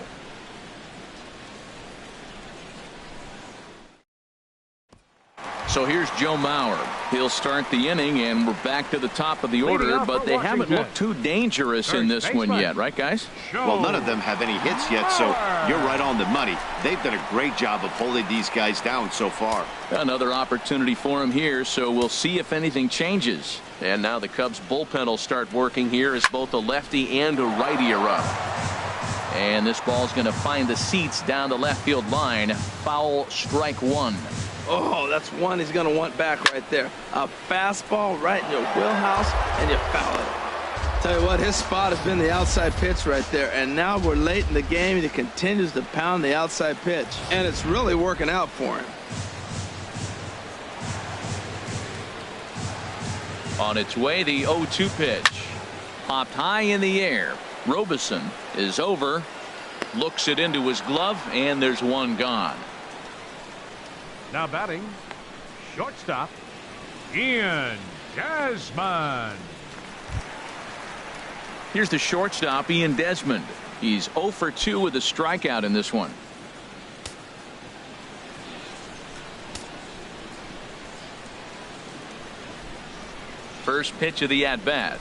So here's Joe Mauer. He'll start the inning, and we're back to the top of the order, but they haven't looked too dangerous in this one yet, right, guys? Well, none of them have any hits yet, so you're right on the money. They've done a great job of holding these guys down so far. Another opportunity for him here, so we'll see if anything changes. And now the Cubs bullpen will start working here as both a lefty and a righty are up. And this ball's going to find the seats down the left field line. Foul, strike one. Oh, that's one he's going to want back right there. A fastball right in your wheelhouse, and you foul it. Tell you what, his spot has been the outside pitch right there, and now we're late in the game, and he continues to pound the outside pitch, and it's really working out for him. On its way, the 0-2 pitch. Popped high in the air. Robison is over, looks it into his glove, and there's one gone. Now batting, shortstop, Desmond. Here's the shortstop, Desmond. He's 0 for 2 with a strikeout in this one. First pitch of the at-bat.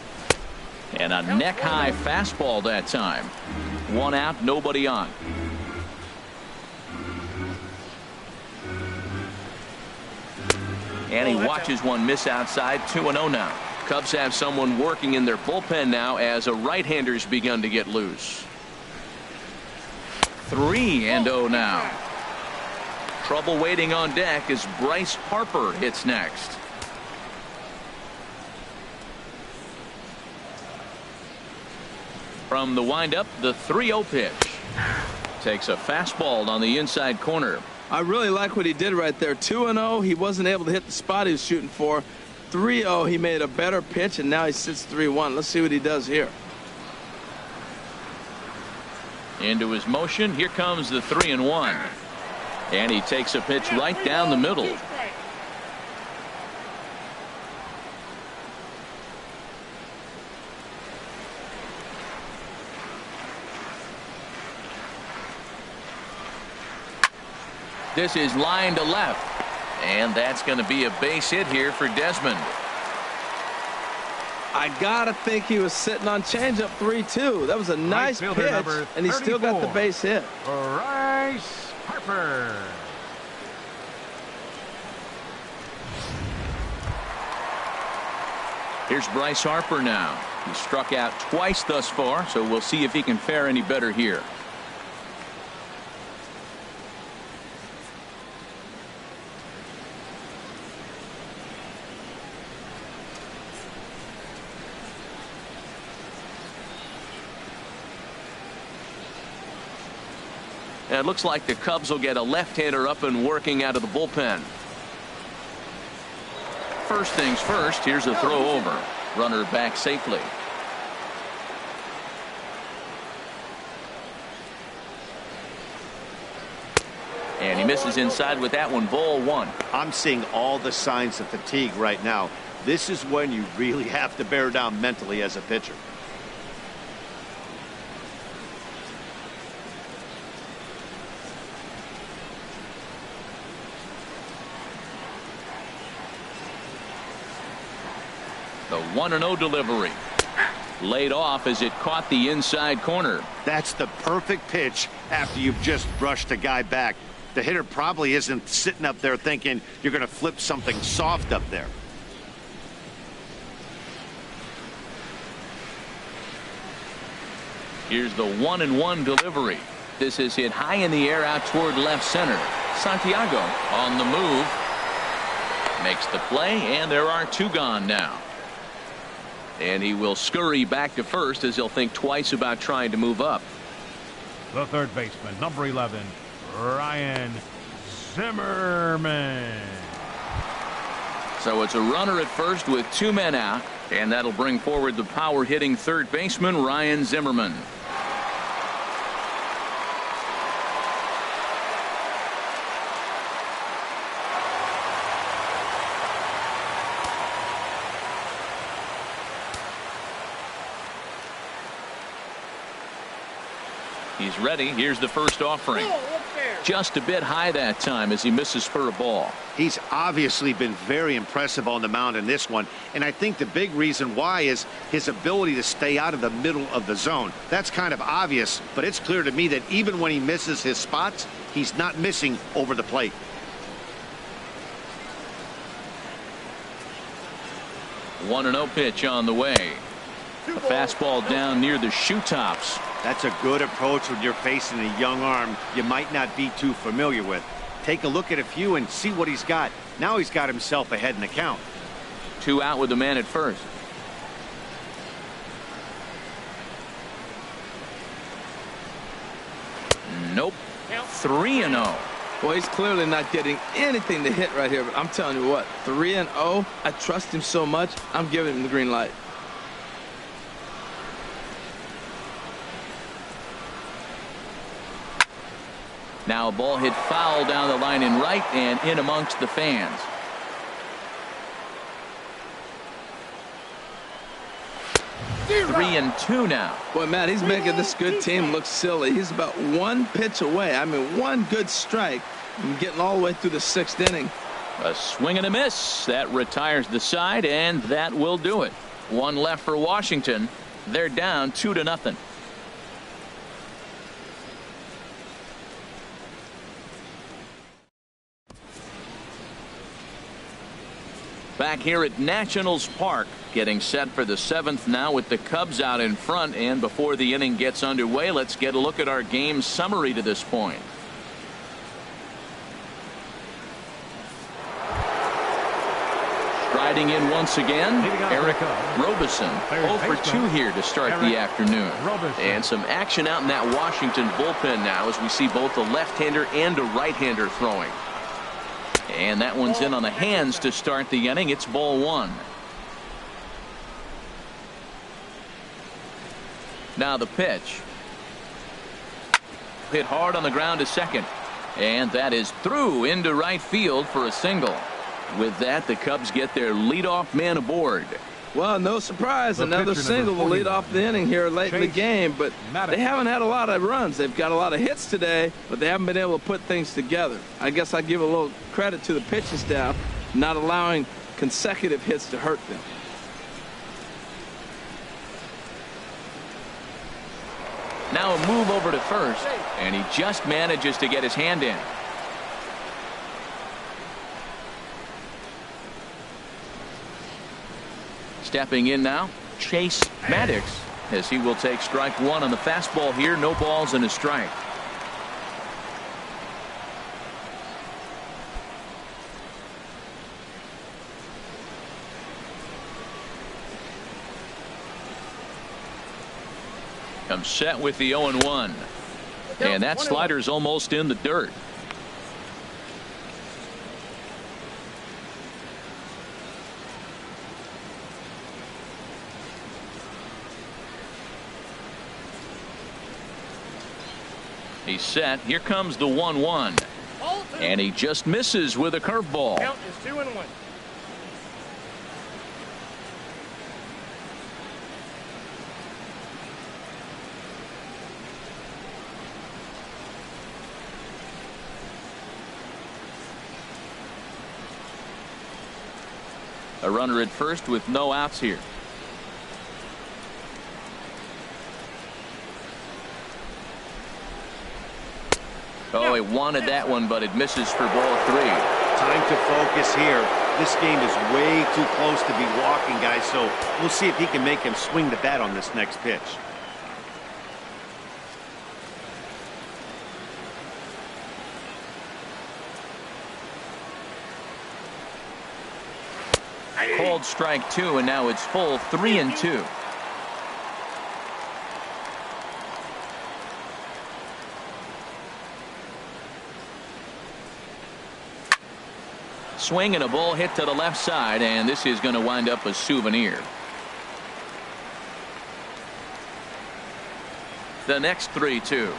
And a neck-high fastball that time. 1 out, nobody on. And he watches one miss outside. 2-0 now. Cubs have someone working in their bullpen now as a right-hander's begun to get loose. 3-0 now. Trouble waiting on deck as Bryce Harper hits next. From the windup, the 3-0 pitch. Takes a fastball on the inside corner. I really like what he did right there. 2-0. He wasn't able to hit the spot he was shooting for. 3-0. He made a better pitch, and now he sits 3-1. Let's see what he does here. Into his motion. Here comes the 3-1. And he takes a pitch right down the middle. This is line to left. And that's going to be a base hit here for Desmond. I gotta think he was sitting on changeup 3-2. That was a nice pitch, and he still got the base hit. Bryce Harper. Here's Bryce Harper now. He struck out twice thus far, so we'll see if he can fare any better here. And it looks like the Cubs will get a left-hander up and working out of the bullpen. First things first, here's a throw over. Runner back safely. And he misses inside with that one. Ball 1. I'm seeing all the signs of fatigue right now. This is when you really have to bear down mentally as a pitcher. The 1-0 delivery. Laid off as it caught the inside corner. That's the perfect pitch after you've just brushed a guy back. The hitter probably isn't sitting up there thinking you're going to flip something soft up there. Here's the 1-1 delivery. This is hit high in the air out toward left center. Santiago on the move. Makes the play, and there are 2 gone now. And he will scurry back to first as he'll think twice about trying to move up. The third baseman, number 11, Ryan Zimmerman. So it's a runner at first with 2 men out, and that'll bring forward the power hitting third baseman Ryan Zimmerman. He's ready. Here's the first offering. Just a bit high that time as he misses for a ball. He's obviously been very impressive on the mound in this one, and I think the big reason why is his ability to stay out of the middle of the zone. That's kind of obvious, but it's clear to me that even when he misses his spots, he's not missing over the plate. The 1-0 pitch on the way. A fastball down near the shoe tops. That's a good approach when you're facing a young arm you might not be too familiar with. Take a look at a few and see what he's got. Now he's got himself ahead in the count. 2 out with the man at first. Nope. 3-0. Well, he's clearly not getting anything to hit right here, but I'm telling you what, 3-0. I trust him so much, I'm giving him the green light. Now a ball hit foul down the line in right and in amongst the fans. Three and two now. Boy, Matt, he's making this good team look silly. He's about 1 pitch away. I mean, 1 good strike and getting all the way through the 6th inning. A swing and a miss. That retires the side, and that will do it. 1 left for Washington. They're down 2-0. Back here at Nationals Park, getting set for the 7th now with the Cubs out in front. And before the inning gets underway, let's get a look at our game summary to this point. Striding in once again, Eric Robison. 0 for 2 here to start the afternoon. And some action out in that Washington bullpen now as we see both a left-hander and a right-hander throwing. And that one's in on the hands to start the inning. It's ball 1. Now the pitch. Hit hard on the ground to second. And that is through into right field for a single. With that, the Cubs get their leadoff man aboard. Well, no surprise. Another single will lead off the inning here late in the game, but they haven't had a lot of runs. They've got a lot of hits today, but they haven't been able to put things together. I guess I give a little credit to the pitching staff not allowing consecutive hits to hurt them. Now a move over to first, and he just manages to get his hand in. Stepping in now, Chase Maddox, as he will take strike 1 on the fastball here. No balls and a strike. Comes set with the 0-1. And that slider's almost in the dirt. He's set. Here comes the 1-1. And he just misses with a curveball. Count is 2-1. A runner at first with no outs here. Oh, he wanted that one, but it misses for ball 3. Time to focus here. This game is way too close to be walking, guys, so we'll see if he can make him swing the bat on this next pitch. Called strike 2, and now it's full 3-2. Swing and a ball hit to the left side, and this is going to wind up a souvenir. The next 3-2.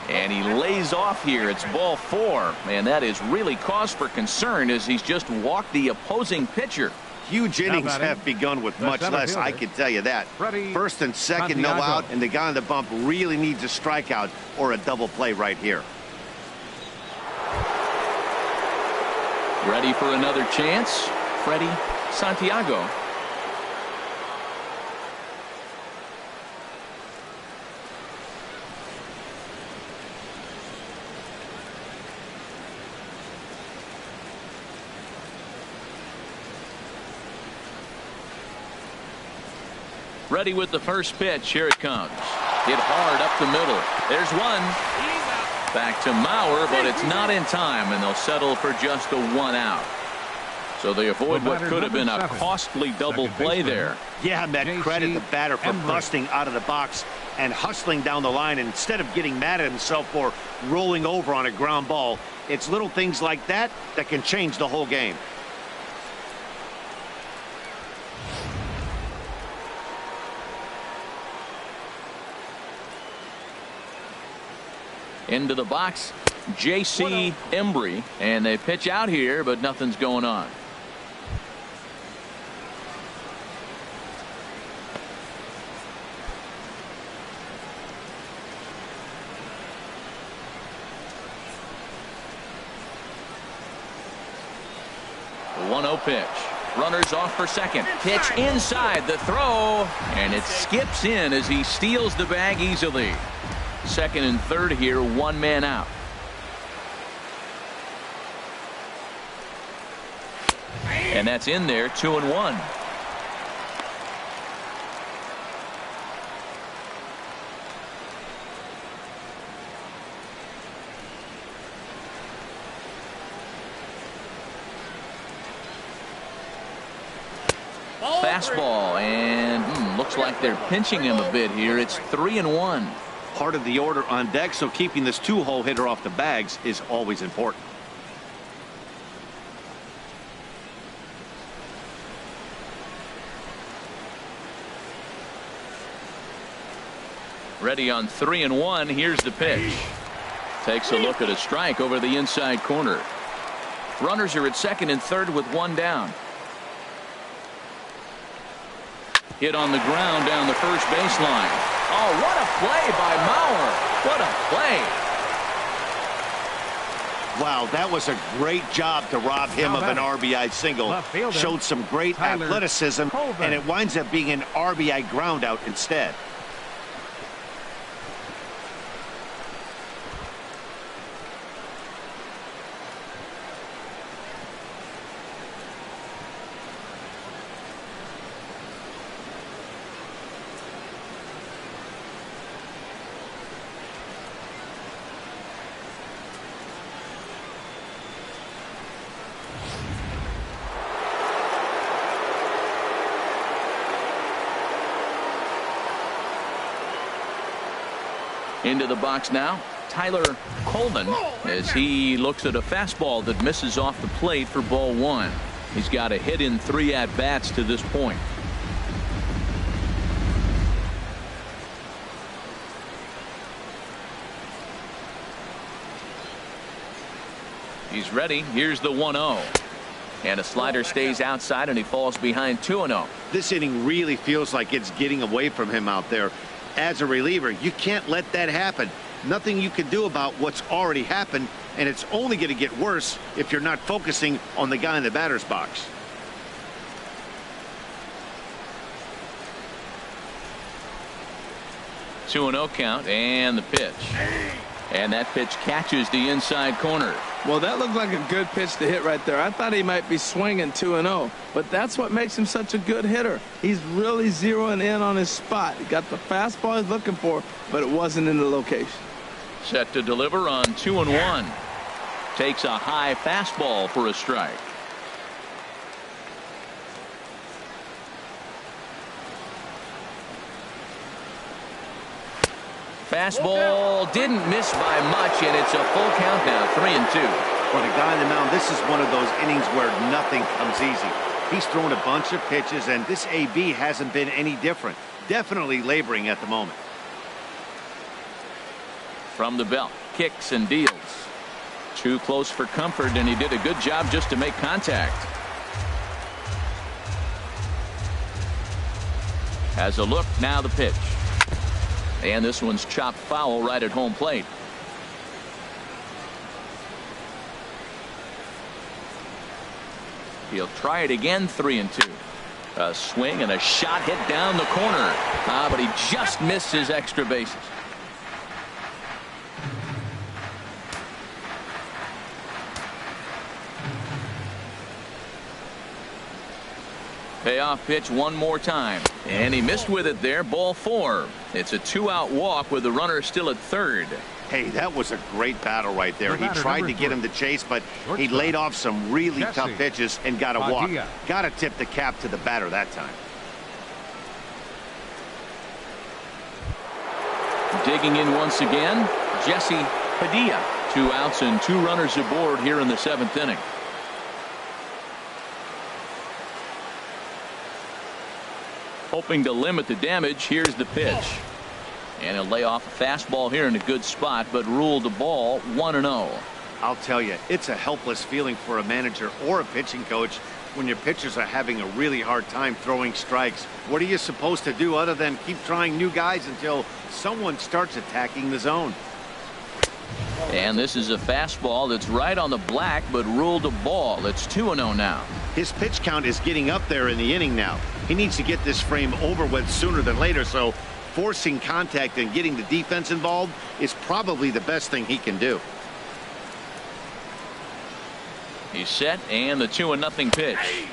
And he lays off here. It's ball 4, and that is really cause for concern as he's just walked the opposing pitcher. Huge innings have begun with much less, I can tell you that. First and second, no out, and the guy on the bump really needs a strikeout or a double play right here. Ready for another chance, Freddie Santiago. Ready with the first pitch. Here it comes. Hit hard up the middle. There's one. Back to Mauer, but it's not in time, and they'll settle for just a 1 out. So they avoid what could have been a costly double play there. Yeah, Matt, credit the batter for busting out of the box and hustling down the line instead of getting mad at himself for rolling over on a ground ball. It's little things like that that can change the whole game. Into the box, J.C. Embry, and they pitch out here, but nothing's going on. The 1-0 pitch. Runners off for second. Pitch inside the throw, and it skips in as he steals the bag easily. Second and third here, one man out. And that's in there, 2-1. Fastball, and looks like they're pinching him a bit here. It's 3-1. Part of the order on deck, so keeping this two-hole hitter off the bags is always important. Ready on 3-1. Here's the pitch. Takes a look at a strike over the inside corner. Runners are at second and third with one down. Hit on the ground down the first baseline. Oh, what a play by Mauer. What a play. Wow, that was a great job to rob him of an RBI single. Showed some great athleticism, and it winds up being an RBI ground out instead. Into the box now, Tyler Coleman, as he looks at a fastball that misses off the plate for ball one. He's got a hit in 3 at-bats to this point. He's ready. Here's the 1-0. And a slider stays outside, and he falls behind 2-0. This inning really feels like it's getting away from him out there. As a reliever, you can't let that happen. Nothing you can do about what's already happened, and it's only going to get worse if you're not focusing on the guy in the batter's box. Two 2-0 count, and the pitch. And that pitch catches the inside corner. Well, that looked like a good pitch to hit right there. I thought he might be swinging 2-0, but that's what makes him such a good hitter. He's really zeroing in on his spot. He got the fastball he's looking for, but it wasn't in the location. Set to deliver on 2-1. Takes a high fastball for a strike. Fastball didn't miss by much, and it's a full count now, 3-2. For the guy on the mound, this is one of those innings where nothing comes easy. He's thrown a bunch of pitches, and this AB hasn't been any different. Definitely laboring at the moment. From the belt, kicks and deals. Too close for comfort, and he did a good job just to make contact. Has a look, now the pitch. And this one's chopped foul right at home plate. He'll try it again, 3-2. A swing and a shot hit down the corner. But he just missed his extra bases. Payoff pitch one more time, and he missed with it there. Ball 4. It's a 2-out walk with the runner still at third. Hey, that was a great battle right there. He tried to get him to chase, but he laid off some really tough pitches and got a walk. Got to tip the cap to the batter that time. Digging in once again, Jesse Padilla. 2 outs and 2 runners aboard here in the 7th inning. Hoping to limit the damage. Here's the pitch. And he'll lay off a fastball here in a good spot, but ruled the ball 1-0. I'll tell you, it's a helpless feeling for a manager or a pitching coach when your pitchers are having a really hard time throwing strikes. What are you supposed to do other than keep trying new guys until someone starts attacking the zone? And this is a fastball that's right on the black, but ruled a ball. It's 2-0 now. His pitch count is getting up there in the inning now. He needs to get this frame over with sooner than later, so forcing contact and getting the defense involved is probably the best thing he can do. He's set, and the 2-0 pitch.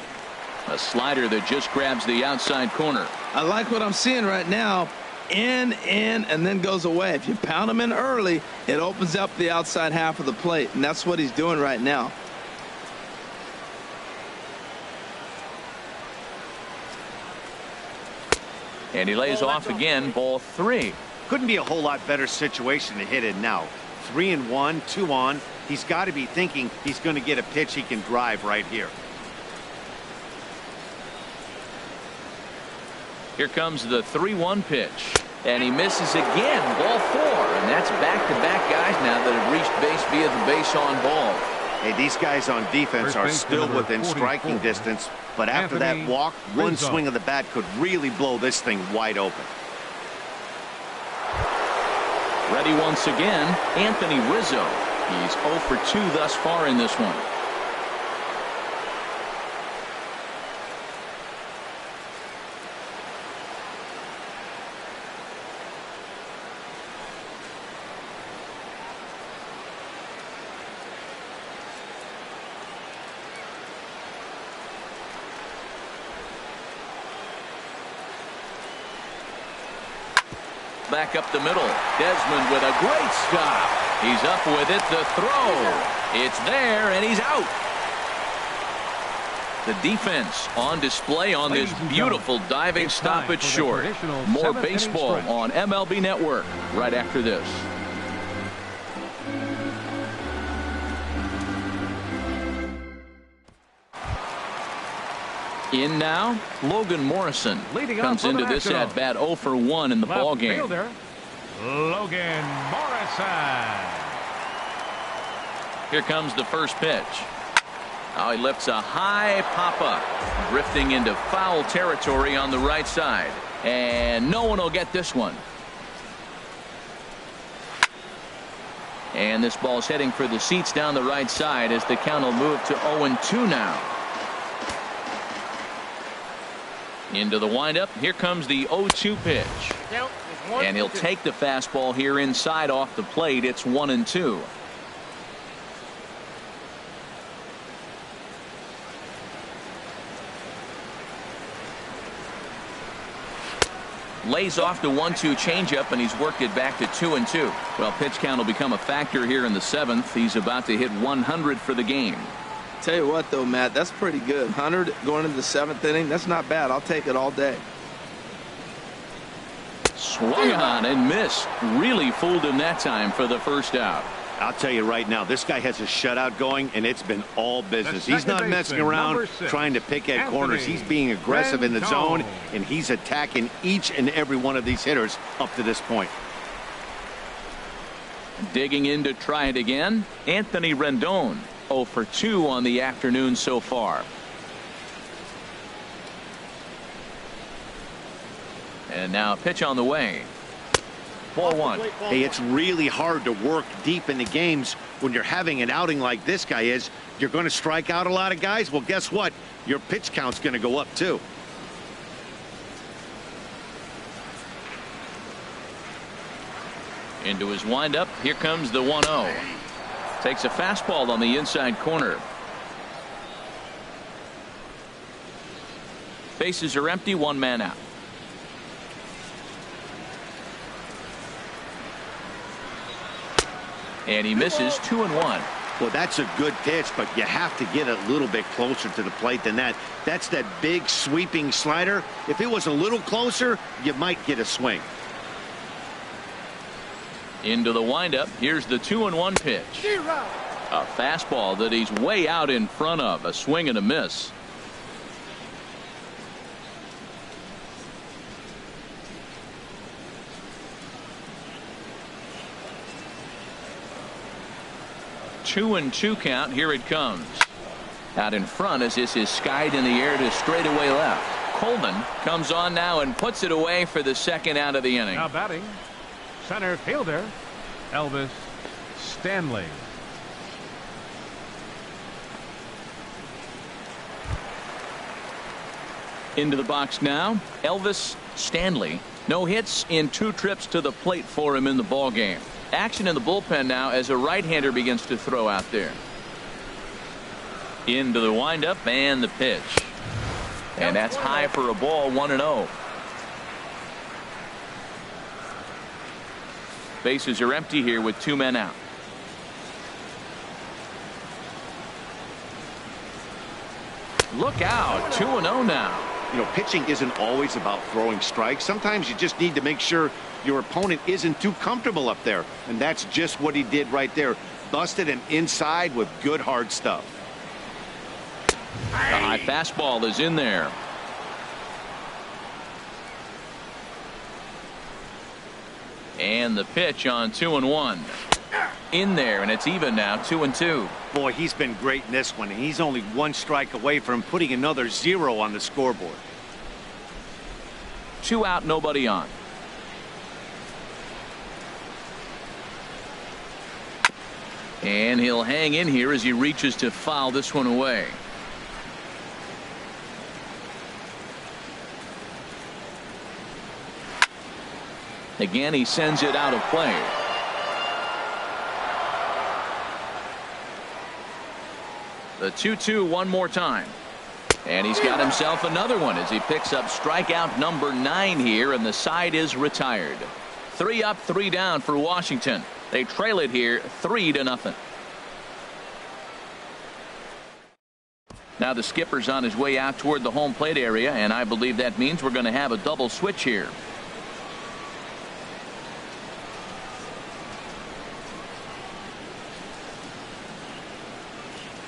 A slider that just grabs the outside corner. I like what I'm seeing right now. In, and then goes away. If you pound him in early, it opens up the outside half of the plate, and that's what he's doing right now. And he lays off again, ball 3. Couldn't be a whole lot better situation to hit in now. 3-1, 2 on. He's got to be thinking he's going to get a pitch he can drive right here. Here comes the 3-1 pitch. And he misses again, ball 4. And that's back-to-back guys now that have reached base via the base on ball. Hey, these guys on defense are still within striking distance, but after that walk, one swing of the bat could really blow this thing wide open. Ready once again, Anthony Rizzo. He's 0 for 2 thus far in this one. Back up the middle. Desmond with a great stop. He's up with it. The throw. It's there, and he's out. The defense on display on this beautiful diving stoppage short. More baseball on MLB Network right after this. In now, Logan Morrison comes into this at bat 0 for 1 in the ball game. Logan Morrison. Here comes the first pitch. Now he lifts a high pop-up, drifting into foul territory on the right side, and no one will get this one. And this ball's heading for the seats down the right side as the count will move to 0-2 now. Into the windup. Here comes the 0-2 pitch. And he'll take the fastball here inside off the plate. It's 1-2. Lays off the 1-2 changeup, and he's worked it back to 2-2. Well, pitch count will become a factor here in the 7th. He's about to hit 100 for the game. Tell you what, though, Matt, that's pretty good. 100 going into the 7th inning. That's not bad. I'll take it all day. Swung on and missed. Really fooled him that time for the first out. I'll tell you right now, this guy has a shutout going, and it's been all business. He's not messing around trying to pick at corners. He's being aggressive in the zone, and he's attacking each and every one of these hitters up to this point. Digging in to try it again, Anthony Rendon. 0 for 2 on the afternoon so far. And now a pitch on the way. Ball 1. Hey, it's really hard to work deep into games when you're having an outing like this guy is. You're going to strike out a lot of guys. Well, guess what? Your pitch count's going to go up too. Into his windup. Here comes the 1-0. Takes a fastball on the inside corner. Bases are empty. 1 man out. And he misses 2-1. Well, that's a good pitch, but you have to get a little bit closer to the plate than that. That's that big sweeping slider. If it was a little closer, you might get a swing. Into the windup. Here's the 2-1 pitch. A fastball that he's way out in front of. A swing and a miss. Two and 2 count. Here it comes. Out in front as this is skied in the air to straightaway left. Coleman comes on now and puts it away for the second out of the inning. Now batting, center fielder Elvis Stanley. Into the box now, Elvis Stanley. No hits in 2 trips to the plate for him in the ball game. Action in the bullpen now as a right-hander begins to throw out there. Into the windup and the pitch. And that's high for a ball, 1-0. Bases are empty here with 2 men out. Look out, 2-0 now. You know, pitching isn't always about throwing strikes. Sometimes you just need to make sure your opponent isn't too comfortable up there. And that's just what he did right there. Busted him inside with good hard stuff. The high fastball is in there. And the pitch on 2-1. In there, and it's even now, 2-2. Boy, he's been great in this one. And he's only 1 strike away from putting another 0 on the scoreboard. 2 out, nobody on. And he'll hang in here as he reaches to foul this one away. Again, he sends it out of play. The 2-2 one more time. And he's got himself another one as he picks up strikeout number 9 here, and the side is retired. 3 up, 3 down for Washington. They trail it here 3-0. Now the skipper's on his way out toward the home plate area, and I believe that means we're going to have a double switch here.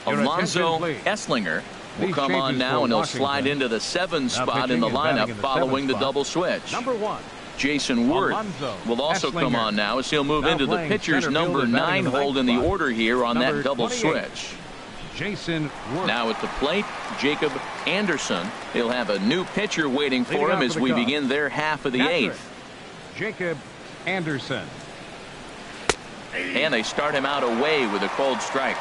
Alonzo Esslinger will come on now, and he'll slide into the 7 spot in the lineup following the double switch. Number 1. Jason Worth will also come on now as he'll move into the pitcher's number 9 hold in the order here on that double switch. Jason Worth. Now at the plate, Jacob Anderson. He'll have a new pitcher waiting for him as we begin their half of the 8th. Jacob Anderson. And they start him out away with a cold strike.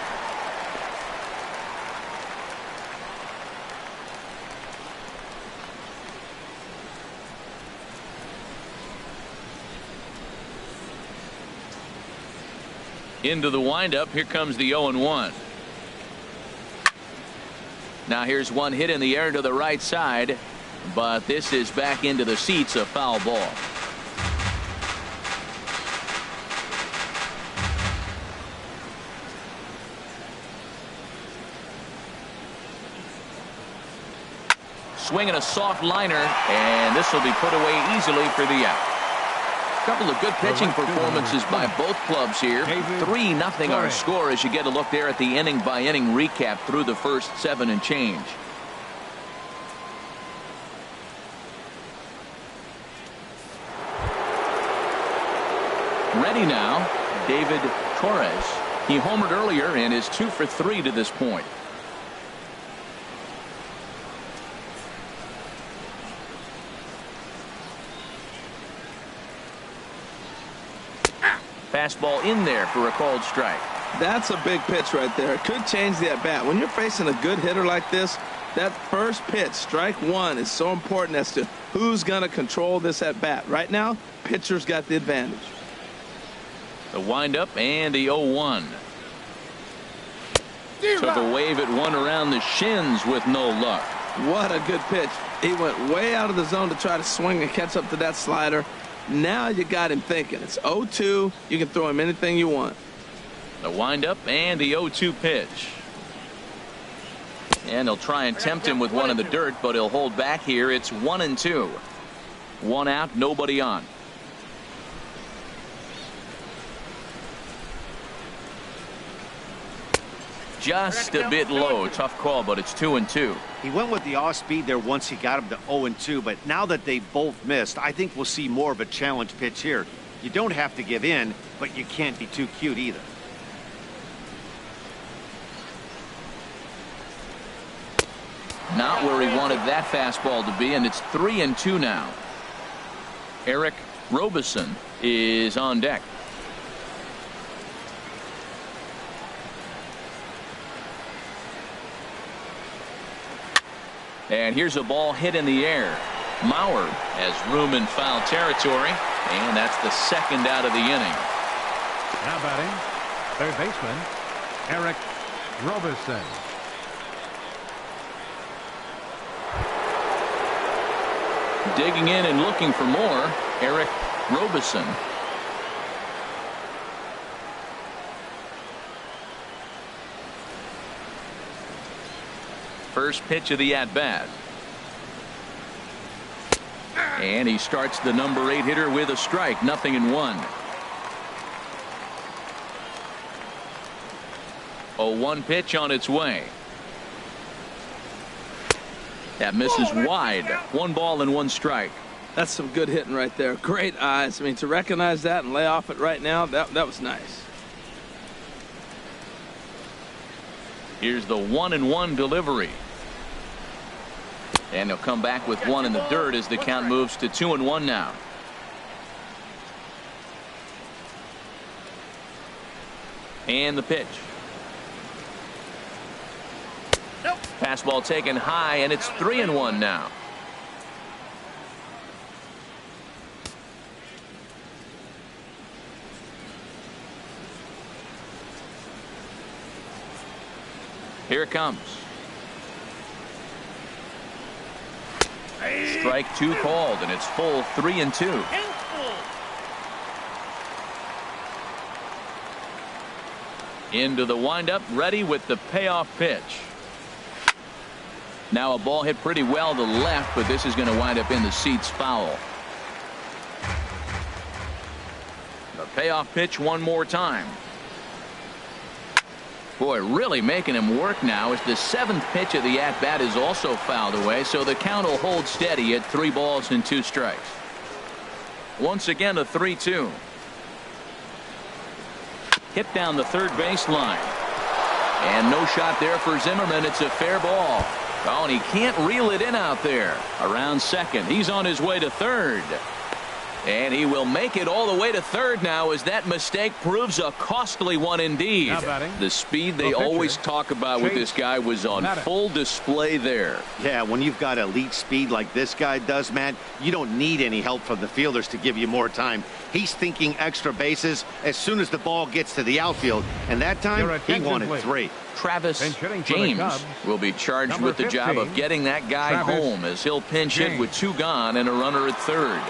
Into the windup. Here comes the 0-1. Now here's one hit in the air to the right side, but this is back into the seats, a foul ball. Swinging a soft liner, and this will be put away easily for the out. Couple of good pitching performances by both clubs here. 3-0 our score as you get a look there at the inning by inning recap through the first 7 and change. Ready now, David Torres. He homered earlier and is 2 for 3 to this point. Fastball in there for a cold strike. That's a big pitch right there. It could change the at-bat. When you're facing a good hitter like this, that first pitch, strike 1, is so important as to who's going to control this at-bat. Right now, pitcher's got the advantage. The windup and the 0-1. Took a wave at one around the shins with no luck. What a good pitch. He went way out of the zone to try to swing and catch up to that slider. Now you got him thinking. It's 0-2. You can throw him anything you want. The windup and the 0-2 pitch. And he'll try and tempt him with one in the dirt, but he'll hold back here. It's 1-2. 1 out, nobody on. Just a bit low. Tough call, but it's 2-2. He went with the off speed there once he got him to 0-2, but now that they both missed, I think we'll see more of a challenge pitch here. You don't have to give in, but you can't be too cute either. Not where he wanted that fastball to be, and it's 3-2 now. Eric Robison is on deck. And here's a ball hit in the air. Mauer has room in foul territory, and that's the second out of the inning. Now batting, third baseman, Eric Roberson. Digging in and looking for more, Eric Roberson. First pitch of the at-bat. And he starts the number 8 hitter with a strike. 0-1. 0-1 pitch on its way. That misses wide. 1 ball and 1 strike. That's some good hitting right there. Great eyes. I mean, to recognize that and lay off it right now, that was nice. Here's the 1-1 delivery. And he'll come back with 1 in the dirt as the count moves to 2-1 now. And the pitch. Fastball taken high, and it's 3-1 now. Here it comes. Strike 2 called, and it's full 3-2. Into the windup, ready with the payoff pitch. Now a ball hit pretty well to left, but this is going to wind up in the seats foul. The payoff pitch one more time. Boy, really making him work now as the 7th pitch of the at-bat is also fouled away, so the count will hold steady at 3 balls and 2 strikes. Once again, a 3-2. Hit down the third baseline. And no shot there for Zimmerman. It's a fair ball. Oh, and he can't reel it in out there. Around second. He's on his way to third. And he will make it all the way to third now as that mistake proves a costly one indeed. The speed they always talk about with this guy was on full display there. Yeah, when you've got elite speed like this guy does, Matt, you don't need any help from the fielders to give you more time. He's thinking extra bases as soon as the ball gets to the outfield, and that time he wanted 3. Travis James will be charged with the job of getting that guy home as he'll pinch hit with 2 gone and a runner at third.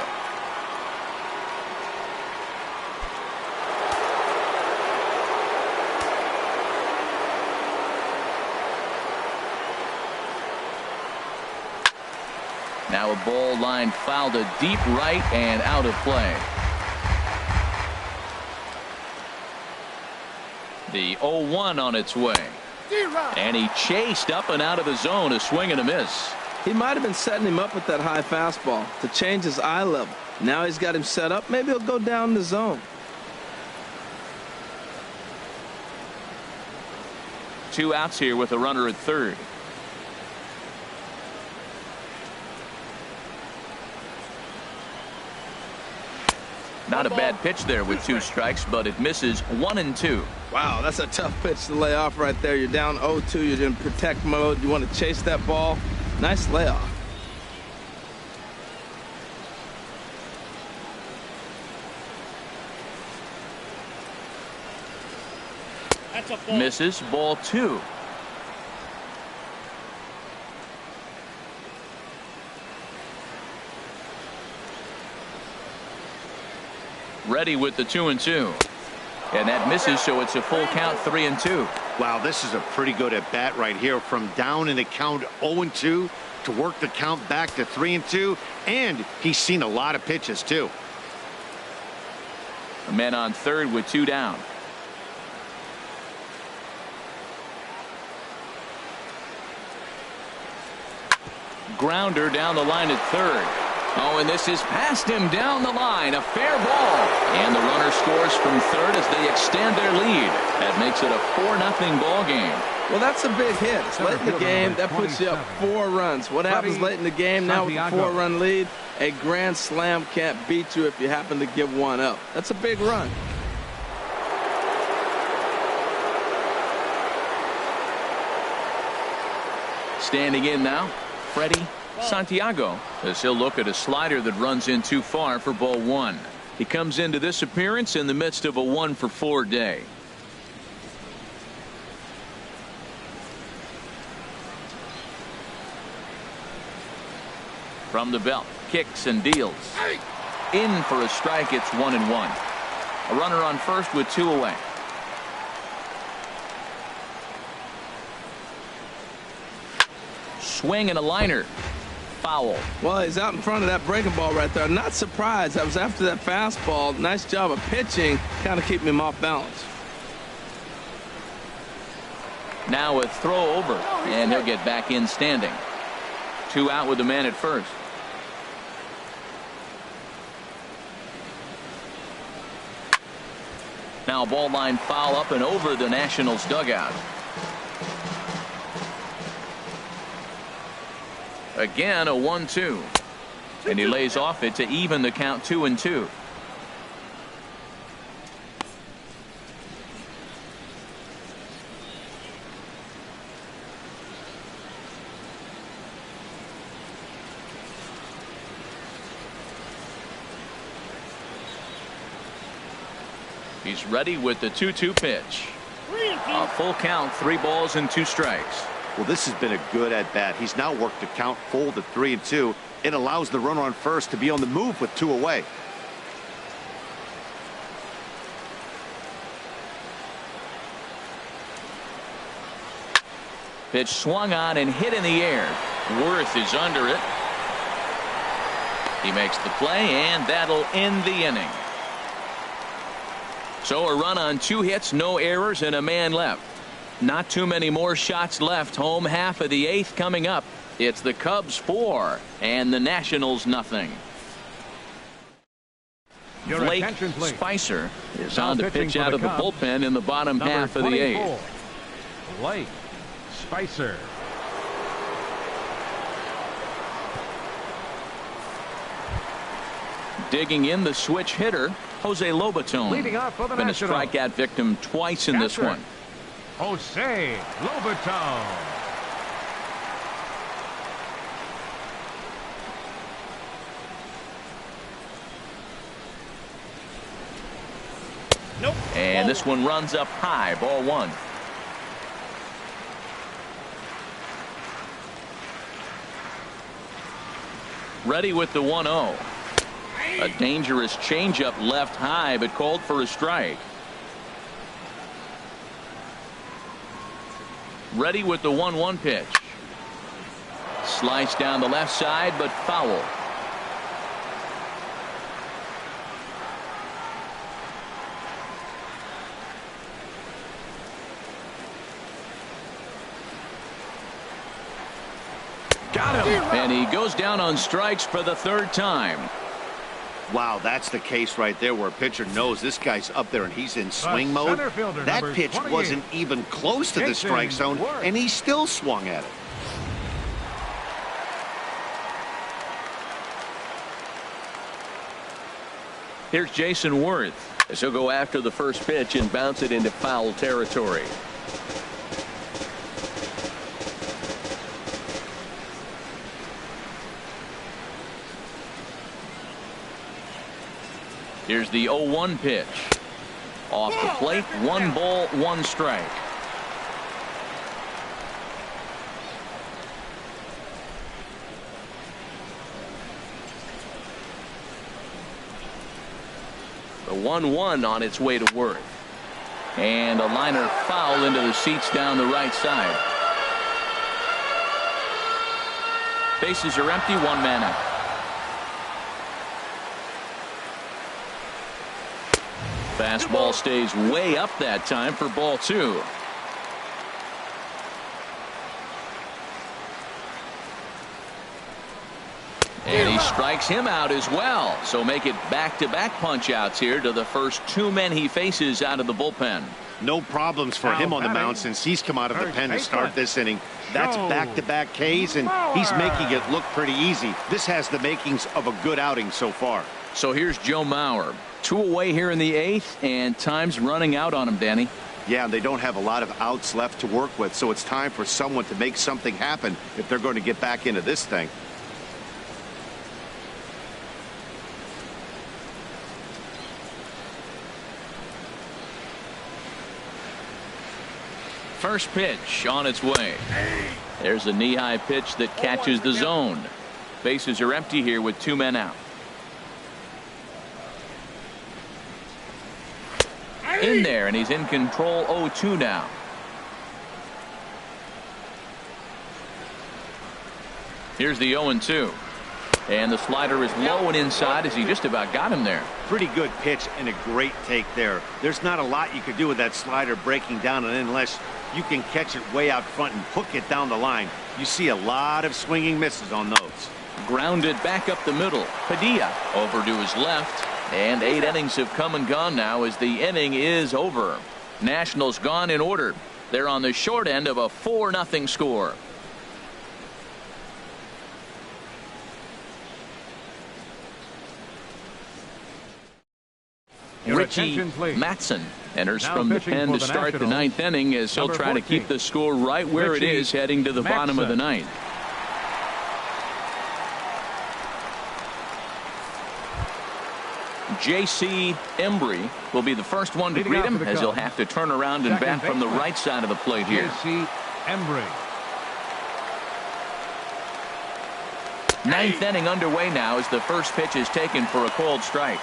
Now a ball line fouled to deep right and out of play. The 0-1 on its way. And he chased up and out of the zone, a swing and a miss. He might have been setting him up with that high fastball to change his eye level. Now he's got him set up. Maybe he'll go down the zone. 2 outs here with a runner at third. Not a bad pitch there with 2 strikes, but it misses 1-2. Wow, that's a tough pitch to lay off right there. You're down 0-2. You're in protect mode. You want to chase that ball. Nice layoff. That's a ball. Misses, ball 2. Ready with the 2-2. And that misses, so it's a full count, 3-2. Wow, this is a pretty good at bat right here, from down in the count 0-2 to work the count back to 3-2, and he's seen a lot of pitches too. A man on third with 2 down. Grounder down the line at third. Oh, and this is past him down the line. A fair ball. And the runner scores from third as they extend their lead. That makes it a 4-0 ball game. Well, that's a big hit. It's late in the game. That puts you up 4 runs. What happens late in the game now with a 4-run lead? A grand slam can't beat you if you happen to give one up. That's a big run. Standing in now, Freddie Santiago, as he'll look at a slider that runs in too far for ball 1. He comes into this appearance in the midst of a 1-for-4 day. From the belt, kicks and deals. In for a strike. It's 1-1. A runner on first with 2 away. Swing and a liner. Foul. Well, he's out in front of that breaking ball right there. Not surprised. I was after that fastball. Nice job of pitching, kind of keeping him off balance. Now a throw over, and he'll get back in standing. 2 out with the man at first. Now a ball line foul up and over the Nationals dugout. Again a 1-2. And he lays off it to even the count 2-2. He's ready with the 2-2 pitch. A full count, 3 balls and 2 strikes. Well, this has been a good at bat. He's now worked the count full to 3-2. It allows the runner on first to be on the move with 2 away. Pitch swung on and hit in the air. Worth is under it. He makes the play, and that'll end the inning. So a run on 2 hits, no errors, and a man left. Not too many more shots left. Home half of the 8th coming up. It's the Cubs 4 and the Nationals nothing. Blake Spicer is on to pitch out of the bullpen in the bottom half of the 8th. Blake Spicer. Digging in the switch hitter, Jose Lobaton. Leading off for the Been a Nationals. strikeout victim twice in this one. Jose Lobaton. Nope. And this one runs up high. Ball 1. Ready with the 1-0. A dangerous changeup left high, but called for a strike. Ready with the 1-1 pitch. Sliced down the left side, but foul. Got him. And he goes down on strikes for the 3rd time. Wow, that's the case right there where a pitcher knows this guy's up there and he's in swing mode. That pitch wasn't even close to the strike zone, and he still swung at it. Here's Jason Worth as he'll go after the first pitch and bounce it into foul territory. Here's the 0-1 pitch. Off the plate, 1 ball, 1 strike. The 1-1 on its way to Worth. And a liner foul into the seats down the right side. Bases are empty, 1 man out. Fastball stays way up that time for ball 2. And he strikes him out as well. So make it back-to-back punch-outs here to the first 2 men he faces out of the bullpen. No problems for him on the mound since he's come out of the pen to start this inning. That's back-to-back Ks, and he's making it look pretty easy. This has the makings of a good outing so far. So here's Joe Mauer. 2 away here in the 8th, and time's running out on him, Danny. Yeah, and they don't have a lot of outs left to work with, so it's time for someone to make something happen if they're going to get back into this thing. First pitch on its way. There's a knee-high pitch that catches the zone. Bases are empty here with 2 men out. In there, and he's in control. 0-2 now. Here's the 0-2. And the slider is low and inside as he just about got him there. Pretty good pitch and a great take there. There's not a lot you could do with that slider breaking down, and unless you can catch it way out front and hook it down the line, you see a lot of swinging misses on those. Grounded back up the middle. Padilla over to his left. And 8 innings have come and gone now as the inning is over. Nationals gone in order. They're on the short end of a 4-0 score. Richie Matson enters Now from the pitching pen for to the start the Nationals, 9th inning as he'll number try to 14, keep the score right where it Richie is heading to the bottom of the Matson. 9th. J.C. Embry will be the first one to Leading greet off him for the as he'll Cubs, have to turn around and second bat from the baseman, right side of the plate here. J.C. Embry. 9th inning underway now as the first pitch is taken for a called strike.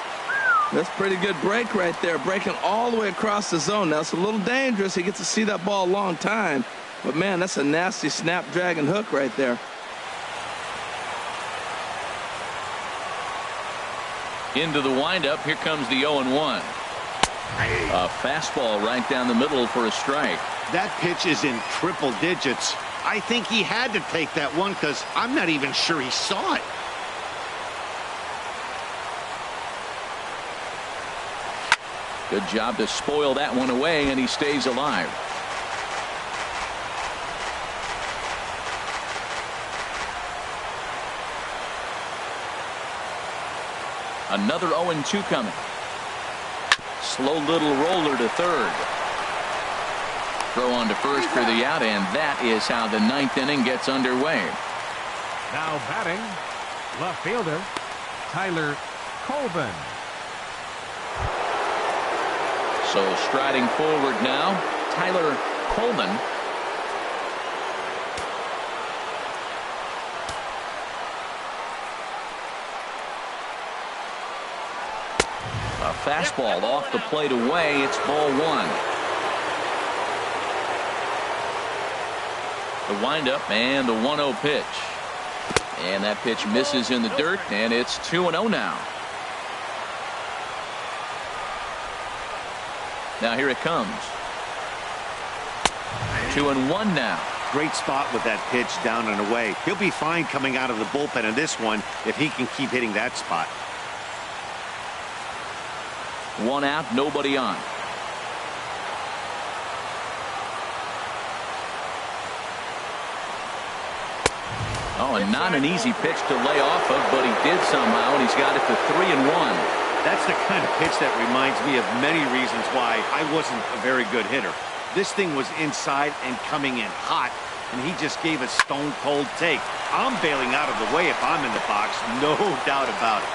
That's pretty good break right there, breaking all the way across the zone. Now it's a little dangerous. He gets to see that ball a long time, but man, that's a nasty snapdragon hook right there. Into the windup. Here comes the 0-1. A fastball right down the middle for a strike. That pitch is in triple digits. I think he had to take that one because I'm not even sure he saw it. Good job to spoil that one away, and he stays alive. Another 0-2 coming. Slow little roller to third. Throw on to first for the out, and that is how the 9th inning gets underway. Now batting, left fielder, Tyler Coleman. So striding forward now, Tyler Coleman. A fastball off the plate away. It's ball 1. The windup and the 1-0 pitch. And that pitch misses in the dirt, and it's 2-0 now. Now here it comes. 2-1 now. Great spot with that pitch down and away. He'll be fine coming out of the bullpen in this one if he can keep hitting that spot. 1 out, nobody on. Oh, and not an easy pitch to lay off of, but he did somehow, and he's got it to 3-1. That's the kind of pitch that reminds me of many reasons why I wasn't a very good hitter. This thing was inside and coming in hot, and he just gave a stone-cold take. I'm bailing out of the way if I'm in the box, no doubt about it.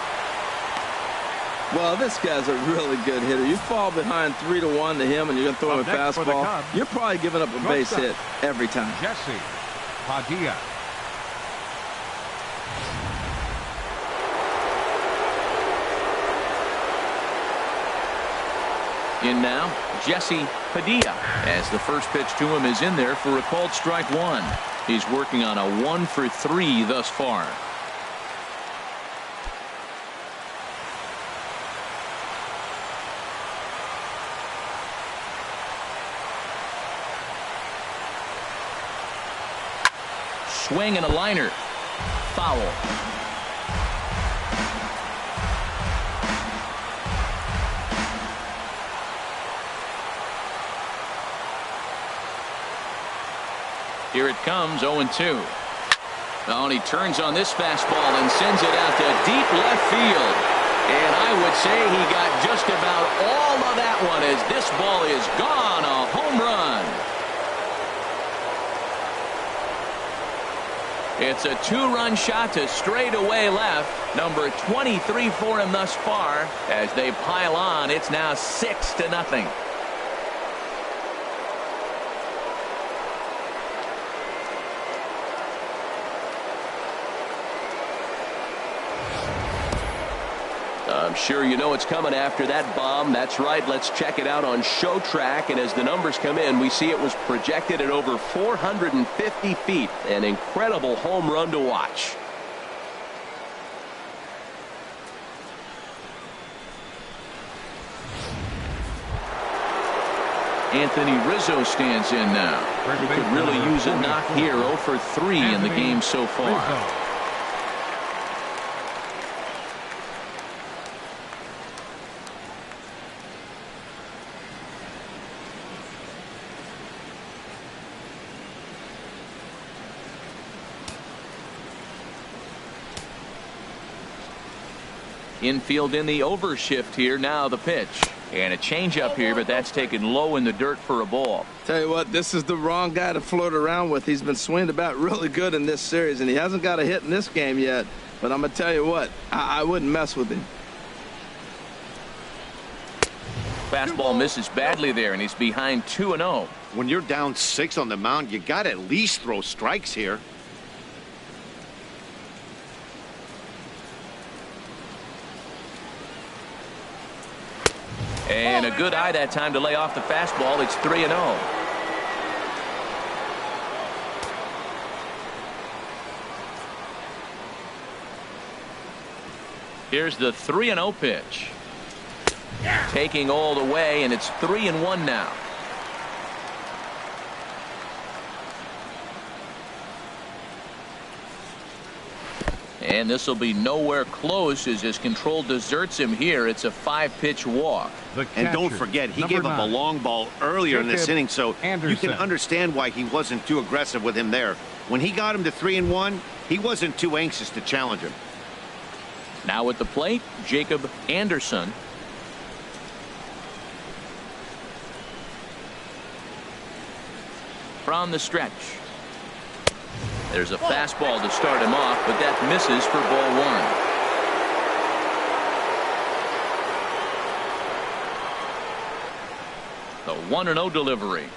Well, this guy's a really good hitter. You fall behind 3-1 to him, and you're going to throw him a fastball. You're probably giving up a base hit every time. Jesse Padilla. In now, Jesse Padilla, as the first pitch to him is in there for a called strike 1. He's working on a 1-for-3 thus far. Swing and a liner. Foul. Here it comes, 0-2. Oh, and he turns on this fastball and sends it out to deep left field. And I would say he got just about all of that one as this ball is gone. A home run. It's a 2-run shot to straightaway left. Number 23 for him thus far. As they pile on, it's now 6-0. I'm sure you know it's coming after that bomb. That's right. Let's check it out on Show Track. And as the numbers come in, we see it was projected at over 450 feet. An incredible home run to watch. Anthony Rizzo stands in now. He could really use a knock here. 0 for 3 in the game so far. Infield in the overshift here. Now the pitch. And a changeup here, but that's taken low in the dirt for a ball. Tell you what, this is the wrong guy to float around with. He's been swinging about really good in this series, and he hasn't got a hit in this game yet. But I'm going to tell you what, I wouldn't mess with him. Fastball misses badly there, and he's behind 2-0. When you're down 6 on the mound, you got to at least throw strikes here. And a good eye that time to lay off the fastball. It's 3-0. Here's the 3-0 pitch. Taking all the way, and it's 3-1 now. And this will be nowhere close as his control deserts him here. It's a 5-pitch walk. And don't forget, he gave up a long ball earlier in this inning, so you can understand why he wasn't too aggressive with him there. When he got him to 3-1, he wasn't too anxious to challenge him. Now at the plate, Jacob Anderson. From the stretch. There's a fastball to start him off, but that misses for ball 1. The 1-0 delivery.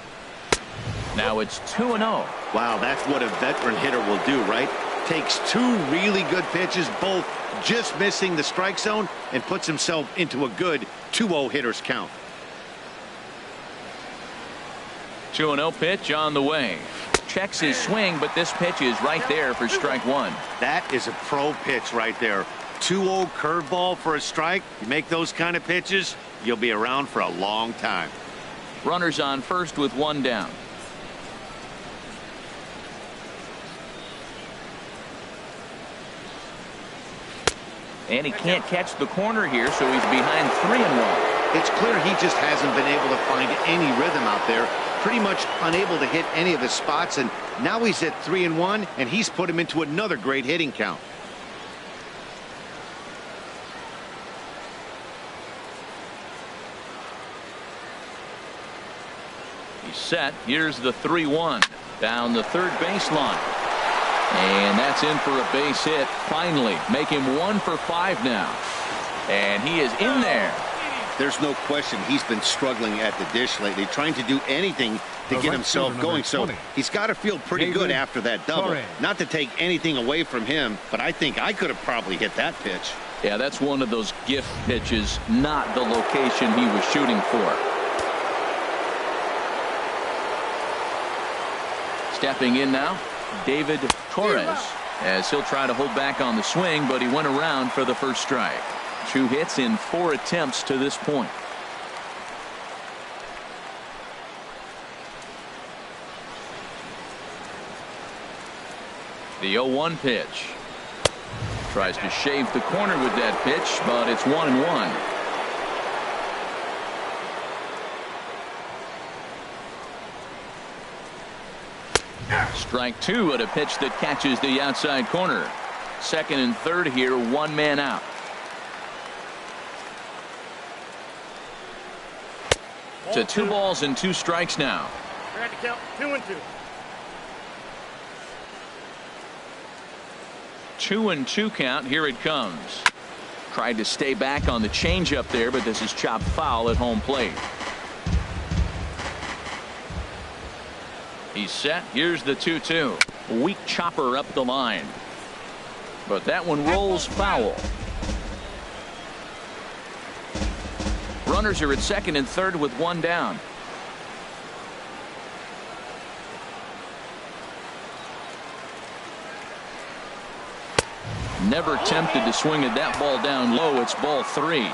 Now it's 2-0. Wow, that's what a veteran hitter will do, right? Takes 2 really good pitches, both just missing the strike zone, and puts himself into a good 2-0 hitter's count. 2-0 pitch on the way. Checks his swing, but this pitch is right there for strike 1. That is a pro pitch right there. 2-0 curveball for a strike. You make those kind of pitches, you'll be around for a long time. Runners on first with 1 down. And he can't catch the corner here, so he's behind 3-1. It's clear he just hasn't been able to find any rhythm out there. Pretty much unable to hit any of his spots, and now he's at 3-1, and he's put him into another great hitting count. He's set. Here's the 3-1 down the third baseline, and that's in for a base hit. Finally, make him 1 for 5 now, and he is in there. There's no question he's been struggling at the dish lately, trying to do anything to get himself going. So he's got to feel pretty good after that double. Torres. Not to take anything away from him, but I think I could have probably hit that pitch. Yeah, that's one of those gift pitches, not the location he was shooting for. Stepping in now, David Torres, as he'll try to hold back on the swing, but he went around for the first strike. 2 hits in 4 attempts to this point. The 0-1 pitch. Tries to shave the corner with that pitch, but it's 1-1. Strike 2 at a pitch that catches the outside corner. Second and third here, 1 man out. To 2 balls and 2 strikes now. I got to count 2-2. 2-2 count. Here it comes. Tried to stay back on the changeup there, but this is chopped foul at home plate. He's set. Here's the 2-2. Weak chopper up the line. But that one rolls foul. Runners are at second and third with 1 down. Never tempted to swing at that ball down low. It's ball 3.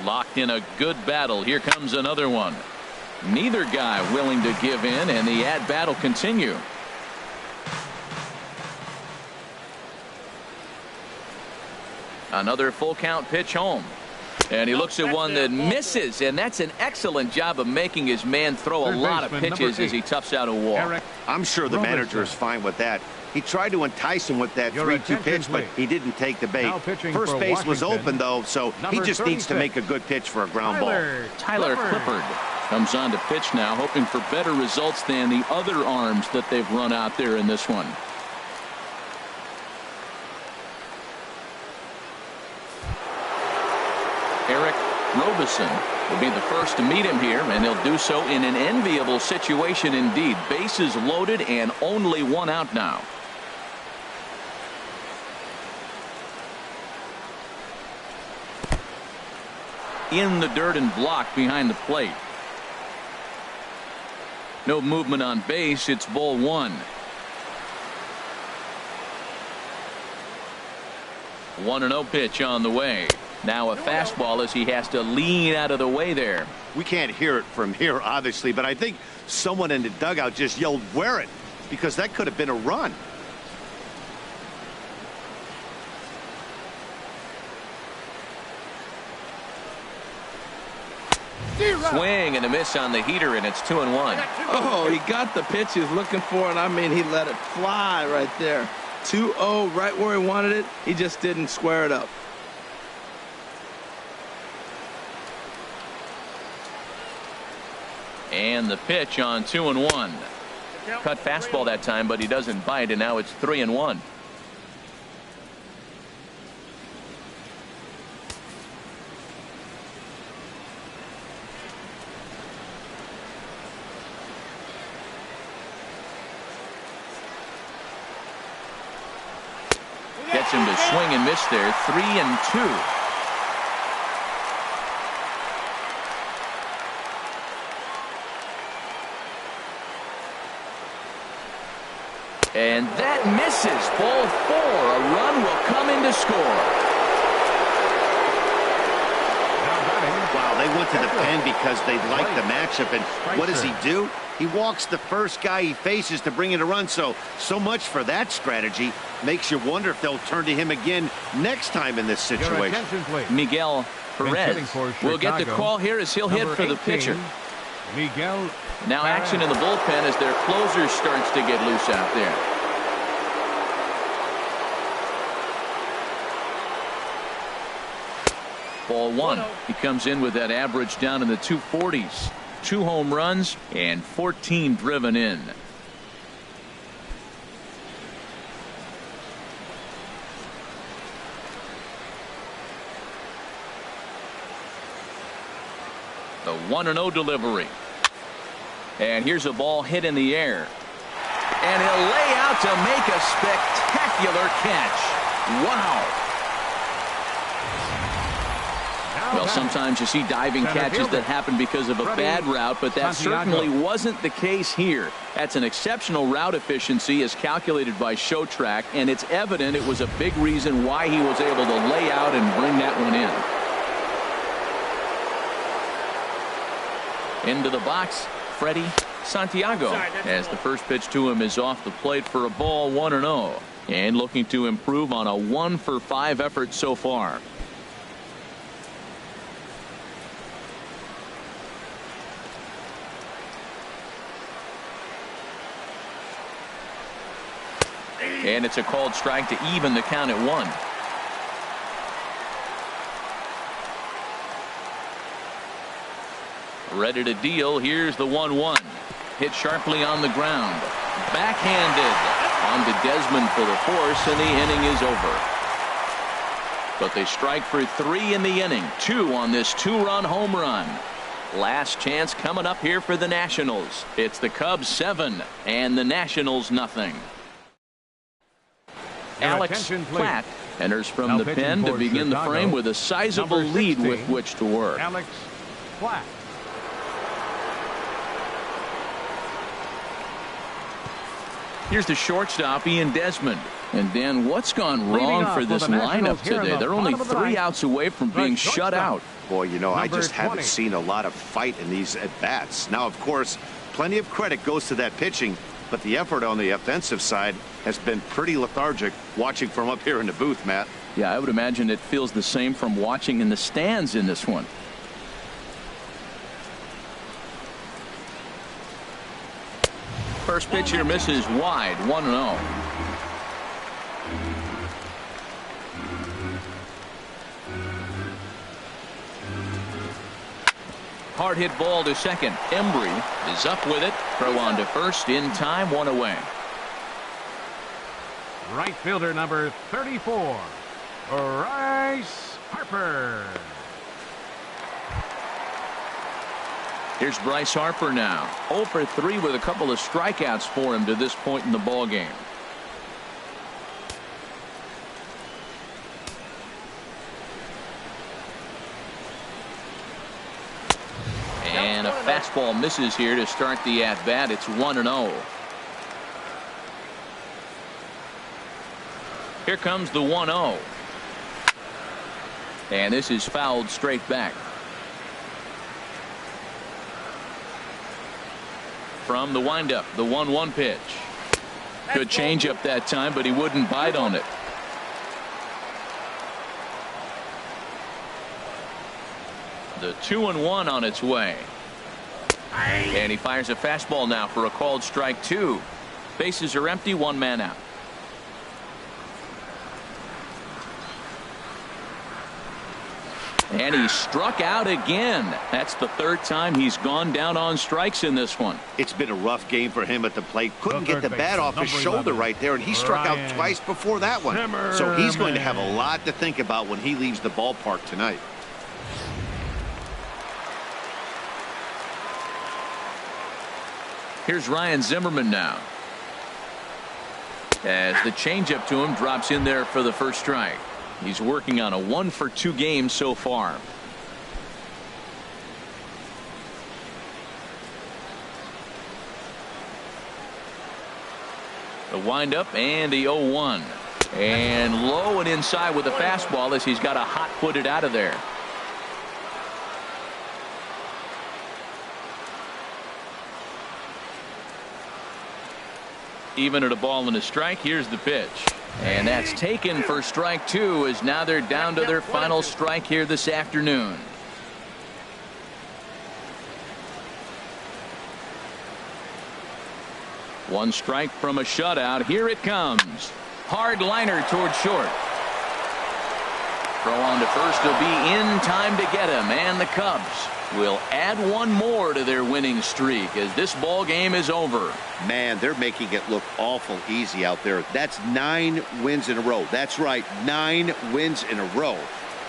Locked in a good battle. Here comes another one. Neither guy willing to give in, and the at-bat will continue. Another full count pitch home. And he looks at one that misses, and that's an excellent job of making his man throw a lot of pitches as he toughs out a walk. I'm sure the manager is fine with that. He tried to entice him with that 3-2 pitch, but he didn't take the bait. First base was open, though, so he just needs to make a good pitch for a ground ball. Tyler Clippard comes on to pitch now, hoping for better results than the other arms that they've run out there in this one. Eric Robison will be the first to meet him here, and he'll do so in an enviable situation indeed. Bases loaded and only 1 out now. In the dirt and blocked behind the plate. No movement on base. It's ball 1. 1-0 pitch on the way. Now a fastball as he has to lean out of the way there. We can't hear it from here, obviously, but I think someone in the dugout just yelled, "Wear it," because that could have been a run. Swing and a miss on the heater, and it's 2-1. Oh, he got the pitch he was looking for, and I mean, he let it fly right there. 2-0, right where he wanted it. He just didn't square it up. And the pitch on 2-1. Cut fastball that time, but he doesn't bite, and now it's 3-1. Gets him to swing and miss there. 3-2. And that misses. Ball 4. A run will come in to score. Wow, they went to the pen because they liked the matchup. And what does he do? He walks the first guy he faces to bring in a run. So much for that strategy. Makes you wonder if they'll turn to him again next time in this situation. Miguel Perez will get the call here as he'll hit for the pitcher. Miguel. Now action in the bullpen as their closer starts to get loose out there. Ball 1. He comes in with that average down in the 240s. 2 home runs and 14 driven in. The 1-0 delivery. And here's a ball hit in the air. And he'll lay out to make a spectacular catch. Wow. Well, sometimes you see diving catches that happen because of a bad route, but that certainly wasn't the case here. That's an exceptional route efficiency as calculated by ShowTrack, and it's evident it was a big reason why he was able to lay out and bring that one in. Into the box, Freddie Santiago, as the first pitch to him is off the plate for a ball. 1-0, and looking to improve on a 1-for-5 effort so far. And it's a called strike to even the count at 1. Ready to deal. Here's the 1-1. Hit sharply on the ground. Backhanded. On to Desmond for the force, and the inning is over. But they strike for 3 in the inning. 2 on this 2-run home run. Last chance coming up here for the Nationals. It's the Cubs 7 and the Nationals nothing. Alex Platt enters from the pen to begin the frame with a sizable lead with which to work. Alex Platt. Here's the shortstop, Ian Desmond. And Dan, what's gone wrong for this lineup today? They're only 3 outs away from being shut out. Boy, you know, I just haven't seen a lot of fight in these at-bats. Now, of course, plenty of credit goes to that pitching, but the effort on the offensive side has been pretty lethargic watching from up here in the booth, Matt. Yeah, I would imagine it feels the same from watching in the stands in this one. First pitch here misses wide, 1-0. Hard hit ball to second. Embry is up with it. Throw on to first in time, 1 away. Right fielder number 34, Bryce Harper. Here's Bryce Harper now. 0 for 3 with a couple of strikeouts for him to this point in the ball game. And a fastball misses here to start the at-bat. It's 1-0. Here comes the 1-0. And this is fouled straight back. From the windup, the 1-1 pitch. Good changeup that time, but he wouldn't bite on it. The 2-1 on its way. And he fires a fastball now for a called strike 2. Bases are empty, 1 man out. And he struck out again. That's the 3rd time he's gone down on strikes in this one. It's been a rough game for him at the plate. Couldn't get the bat off his shoulder right there, and he struck out twice before that one. So he's going to have a lot to think about when he leaves the ballpark tonight. Here's Ryan Zimmerman now. As the changeup to him drops in there for the first strike. He's working on a 1 for 2 game so far. The windup and the 0-1. And low and inside with a fastball as he's got a hot footed out of there. Even at a ball and a strike. Here's the pitch. And that's taken for strike 2 as now they're down to their final strike here this afternoon. One strike from a shutout. Here it comes. Hard liner toward short. Throw on to first will be in time to get him. And the Cubs will add 1 more to their winning streak as this ball game is over. Man, they're making it look awful easy out there. That's 9 wins in a row. That's right, 9 wins in a row.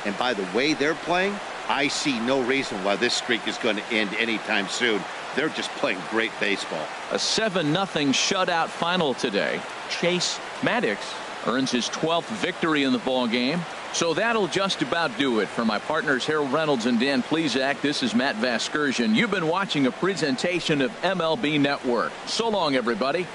And by the way they're playing, I see no reason why this streak is going to end anytime soon. They're just playing great baseball. A 7-0 shutout final today. Chase Maddox earns his 12th victory in the ball game. So that'll just about do it. For my partners Harold Reynolds and Dan Plesac, this is Matt Vasgersian. You've been watching a presentation of MLB Network. So long, everybody.